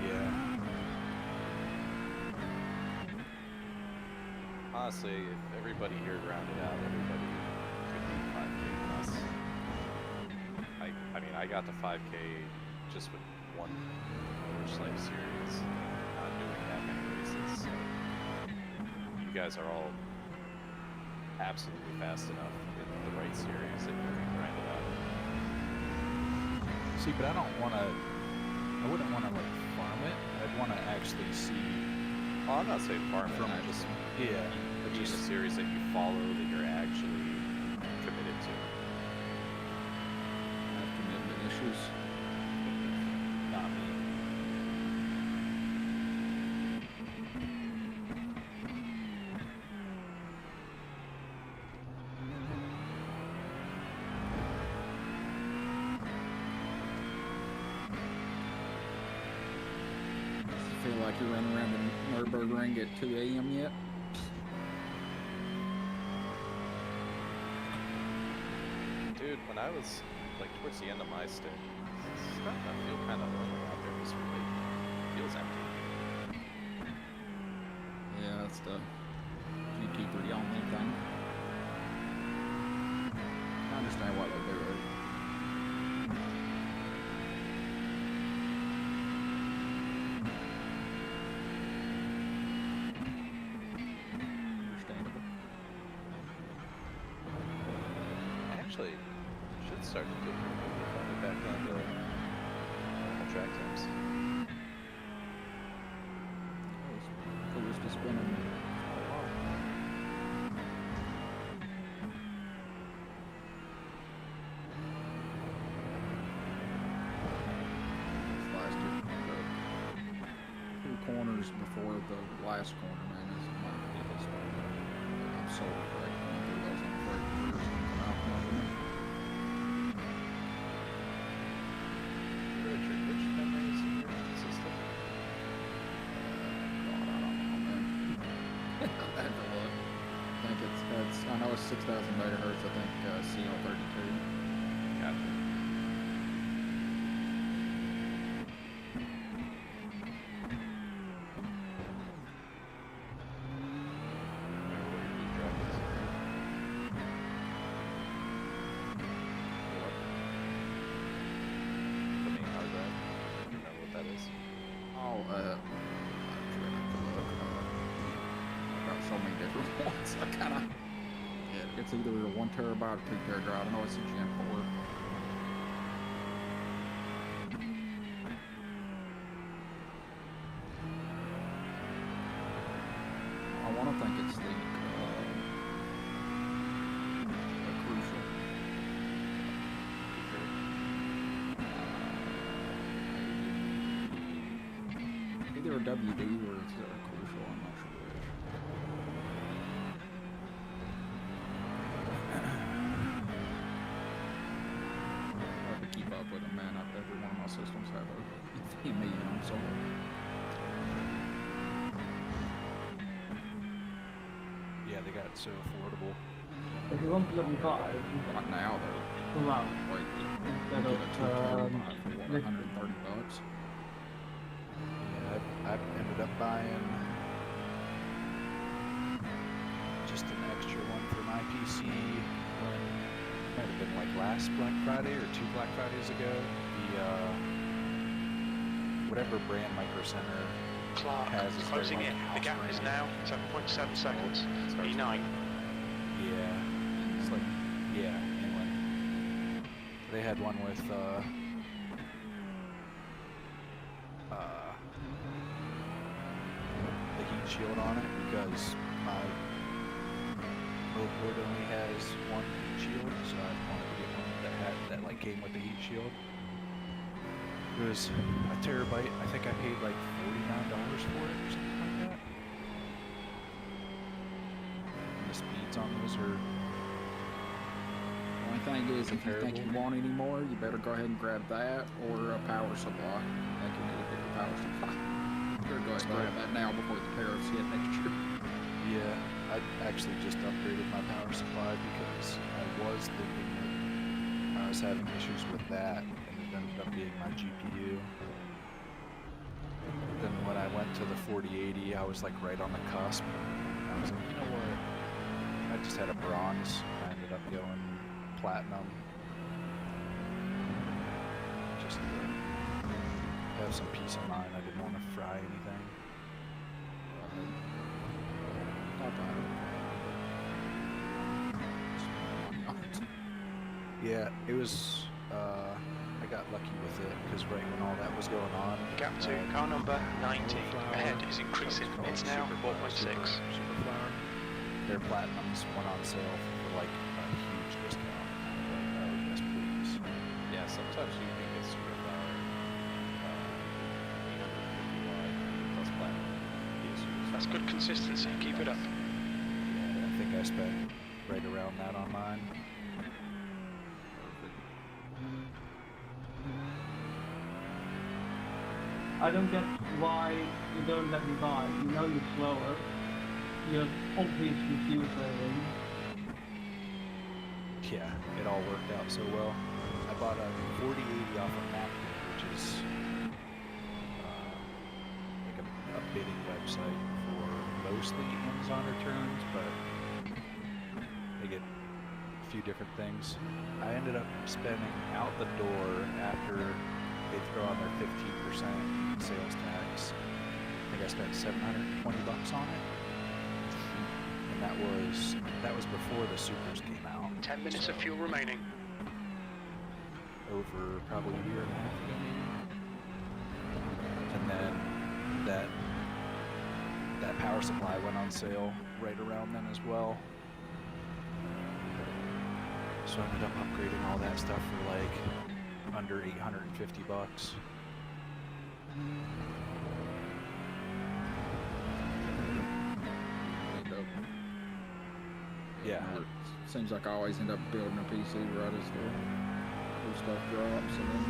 Yeah. Honestly, if everybody here grounded out, everybody could be 5K plus. I mean, I got to 5K just with one Slave series, not doing that many races. So you guys are all absolutely fast enough in the right series that you can grind it out. See, but I wouldn't want to like farm it. I'd want to actually see Oh, I'm not saying farm it, from I just yeah, but just a series that you follow that you're actually committed to. I have commitment issues. not me. Feel like you're running around the Nürburgring at 2 a.m. yet? Dude, when I was like towards the end of my stint, it's starting to feel kind of lonely out there. Just really feels empty. Yeah, that's the GT3 only thing. I understand why they do it. Understandable. Actually, should start to get finally back down to normal track times. Coolest to spin in This last year, the 2 corners before the last corner, man, is my biggest one. I'm so afraid going through those. I'm afraid to lose something out from under me. think it's I know it's 6,000 megahertz. I think CL32. Gotcha. Oh, I've got so many different ones. I kind of, yeah, it's either a 1 terabyte or 2 terabyte. I know it's a Gen 4. I want to think it's the Crucial. Either a WD or it's a Crucial. I'm not sure which. Hard to keep up with them, man. Every one of my systems have a NVMe in them, so. Yeah, they got it so affordable. If you want to let me buy, Right now, though, pull out like, you instead get a 2 of terabyte for what, 130 bucks? Yeah, I ended up buying just an extra one for my PC when it might have been like last Black Friday or 2 Black Fridays ago. The whatever brand Micro Center Clark has is is closing their, in. like, The gap house is brand. now 7.7 seconds. E9. Yeah, it's like inland. They had one with the heat shield on it because my board only has one heat shield, so I wanted to get one that like came with the heat shield. It was a terabyte. I think I paid like $49 for it or something like that. And the speeds on those are The only thing is, if you think you want any more, you better go ahead and grab that or a power supply. I think you need a bigger power supply. You better go ahead and grab that now before the tariffs hit next year. Yeah, I actually just upgraded my power supply because I was thinking that I was having issues with that, and it ended up being my GPU. Then when I went to the 4080, I was like right on the cusp. I was like, you know what? I just had a bronze. I ended up going platinum. Just to have some peace of mind. I didn't want to fry anything. Not bad. Spend money on it. Yeah, it was. I got lucky with it because right when all that was going on, Gap to car number 90. Ahead is increasing. It's now 4.6. Superflower. Their platinums went on sale for like a huge discount. I was like, oh yes, please. Yeah, sometimes you can get Superflower 850 plus platinum PSUs. That's good consistency. Keep it up. Yeah, I think I spent right around that on mine. I don't get why you don't let me buy. You know you're slower. You're obviously fuel saving. Yeah, it all worked out so well. I bought a 4080 off of MacBook, which is like a bidding website for mostly Amazon returns, but they get a few different things. I ended up spending out the door after they throw on their 15% sales tax. I think I spent $720 on it. And that was before the Supers came out. 10 minutes of so fuel remaining. over probably a year and a half ago maybe. And then that power supply went on sale right around then as well. So I ended up upgrading all that stuff for like under $850. Yeah. Seems like I always end up building a PC right as the new stuff drops, and then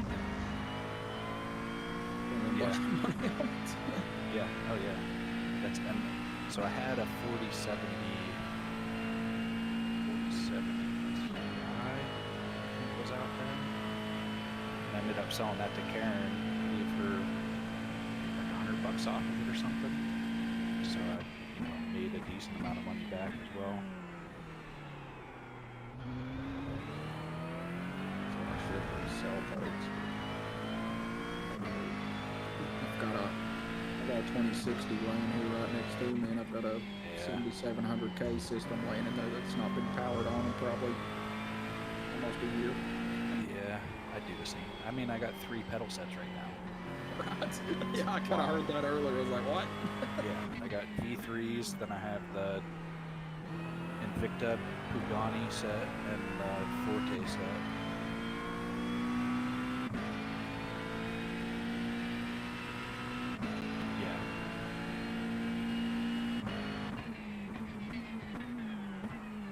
Yeah. bunch of money on it. Yeah, oh yeah. And so I had a 4070 out then. And ended up selling that to Karen. Gave her like $100 off of it or something. So I made a decent amount of money back as well. So I should sell parts. I've got a 2060 laying here right next to me, and I've got a 7700K system laying in there that's not been powered on in probably almost a year. Yeah, I do the same. I mean, I got 3 pedal sets right now. Right. Yeah, I kind of heard that earlier. I was like, what? Yeah, I got V3s, then I have the Invicta Pugani set and the Forte set. Yeah.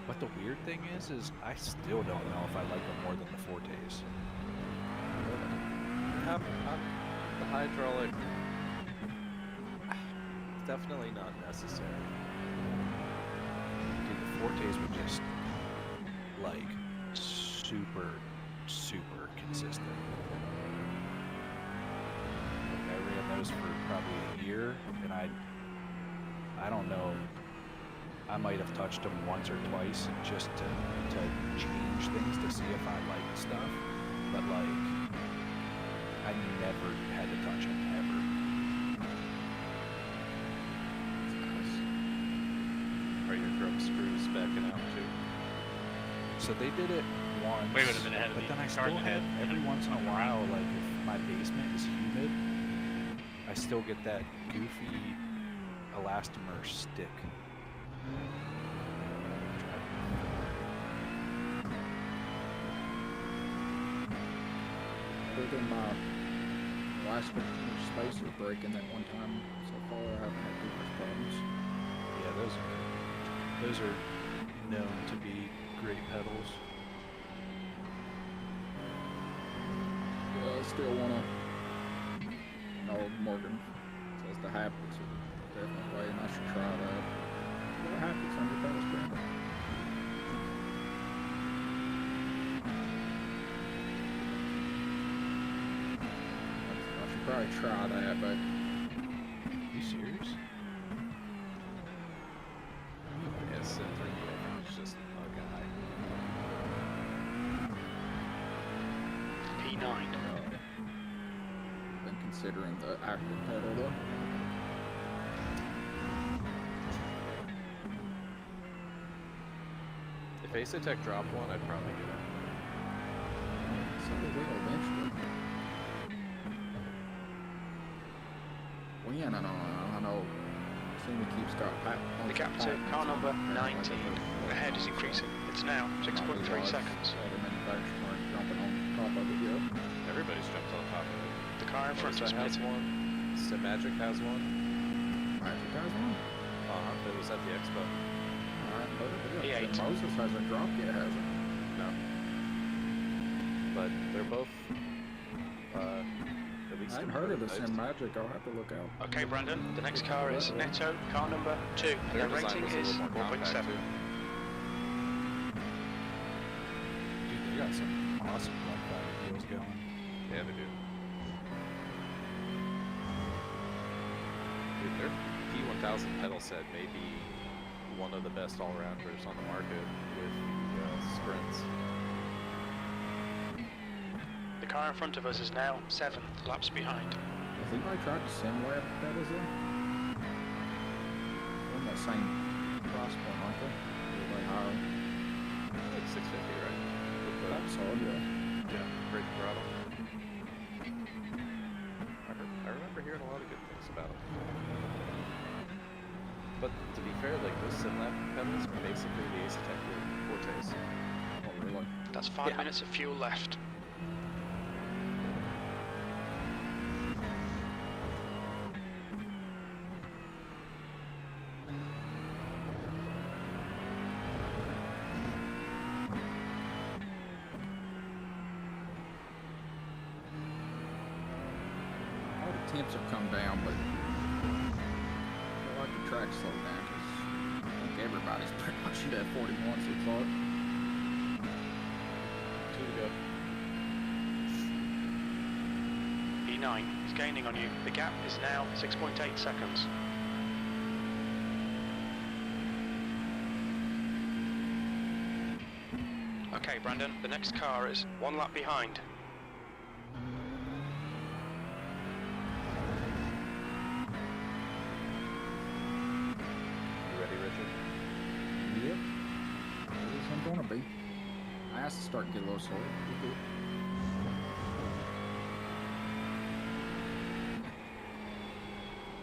But the weird thing is I still don't know if I like them more than the Fortes. The hydraulic, definitely not necessary. Dude, the Fortes were just like super consistent. Like I ran those for probably a year, and I don't know. I might have touched them once or twice just to change things to see if I liked stuff, but like I never had to touch them ever. Are your drum screws backing out too? So they did it once, Wait a minute, ahead of but me. then I Sorry, still ahead. have every once in a while, like if my basement is humid, I still get that goofy elastomer stick. Other than my elastic spacer breaking that one time, so far I haven't had too much problems. Yeah, those are known to be great pedals. Yeah, I still wanna. No, Morgan says the haptics are definitely way, and I should try that. What are haptics on your pedals, Brandon? I should probably try that, but Are you serious? Yes, it's just a guy. P9. been considering the active pedal though. If Ace-Tech dropped one, I'd probably get it. So we will eventually. When I know. Soon we keep Scott Pat. The gap to car number 19 ahead is increasing. It's now 6.3 seconds. Other manufacturers aren't jumping on top of it yet. Everybody's jumped on top of it. The car in front is Forza has splitting. one. Sim Magic has one. Magic has one. It was at the expo. Alright, but P8. Moses hasn't dropped yet, has he? No. But they're both, at least I hadn't heard of the prototypes. Sim Magic. I'll have to look out. Okay, Brandon, the next car is Netto, car number 2, and Their their design rating was a is little more compact 4.7. too. Dude, they got some awesome Black Friday deals going. Yeah, they do. Dude, their P1000 pedal set may be one of the best all-rounders on the market with sprints. The car in front of us is now 7 laps behind. Has anybody tried the SimLab pedals though? They're in that same price point, aren't they? Are they higher? Like 650, right? With the, That's all, yeah. yeah, brake throttle. I remember hearing a lot of good things about it. But to be fair, like those SimLab pedals are basically the Ace-Tech Fortes. Oh, really? That's 5 minutes of fuel left. All the temps have come down, but I like the track slow down because I think everybody's pretty much at 41 so far. 2 to go. 1:39. He's gaining on you. The gap is now 6.8 seconds. Okay, Brandon, the next car is 1 lap behind. You ready, Richard? Yep. Yes, I'm gonna be. I have to start to get a little slower. We're good.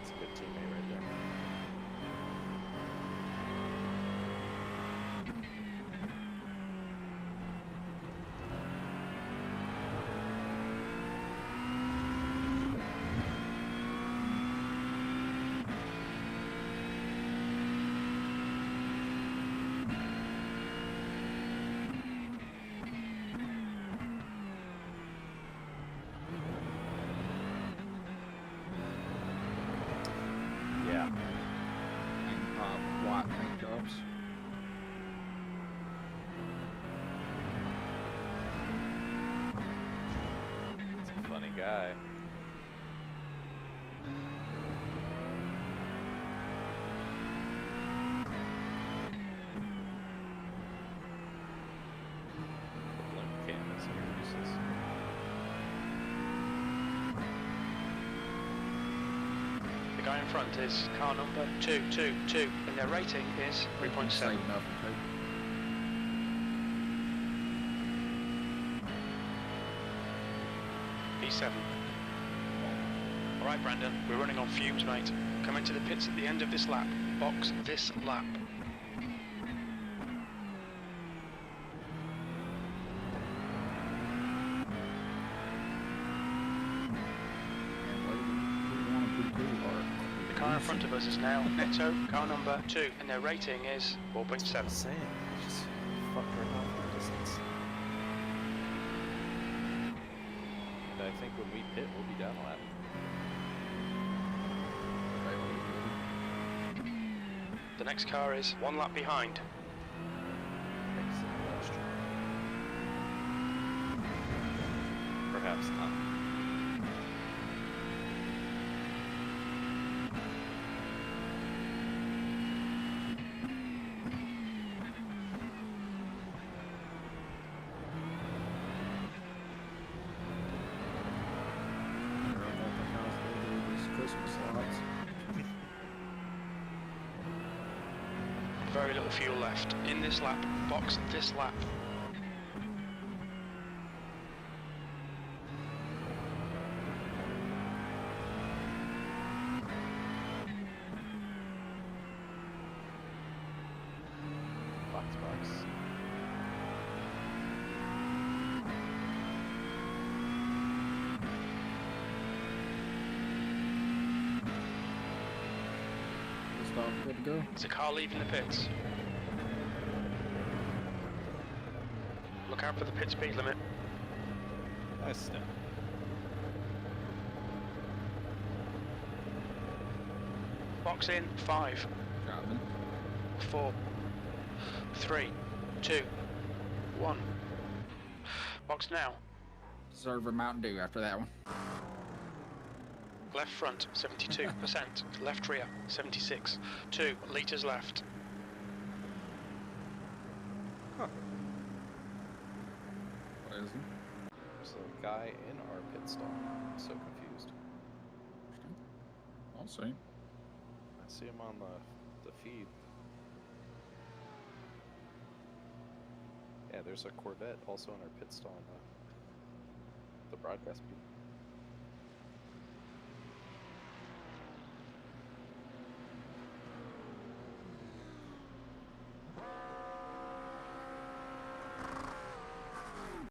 It's a good teammate right there. Yeah. And white paint jobs. He's a funny guy. The blimp cam is useless. The guy in front is car number 222, and their rating is 3.7. Save nothing too. P7. Alright, Brandon, we're running on fumes, mate. Come into the pits at the end of this lap. Box this lap. The car in front of us is now Netto, car number 2, and their rating is 4.7. Saying, just fuck right off the distance. And I think when we pit, we'll be down a lap. The next car is 1 lap behind. Excellent question. Perhaps not. Christmas lights. Very little fuel left. In this lap, box this lap. Box. Stop, good to go. There's a car leaving the pits. Look out for the pit speed limit. Nice step. Box in 5, Driving. 4, 3, 2, 1. Box now. Deserve a Mountain Dew after that one. Left front 72%. Left rear 76. 2 litres left. What is it? There's a guy in our pit stop. I'm so confused. I'll see. I see him on the feed. Yeah, there's a Corvette also in our pit stop. The broadcast feed.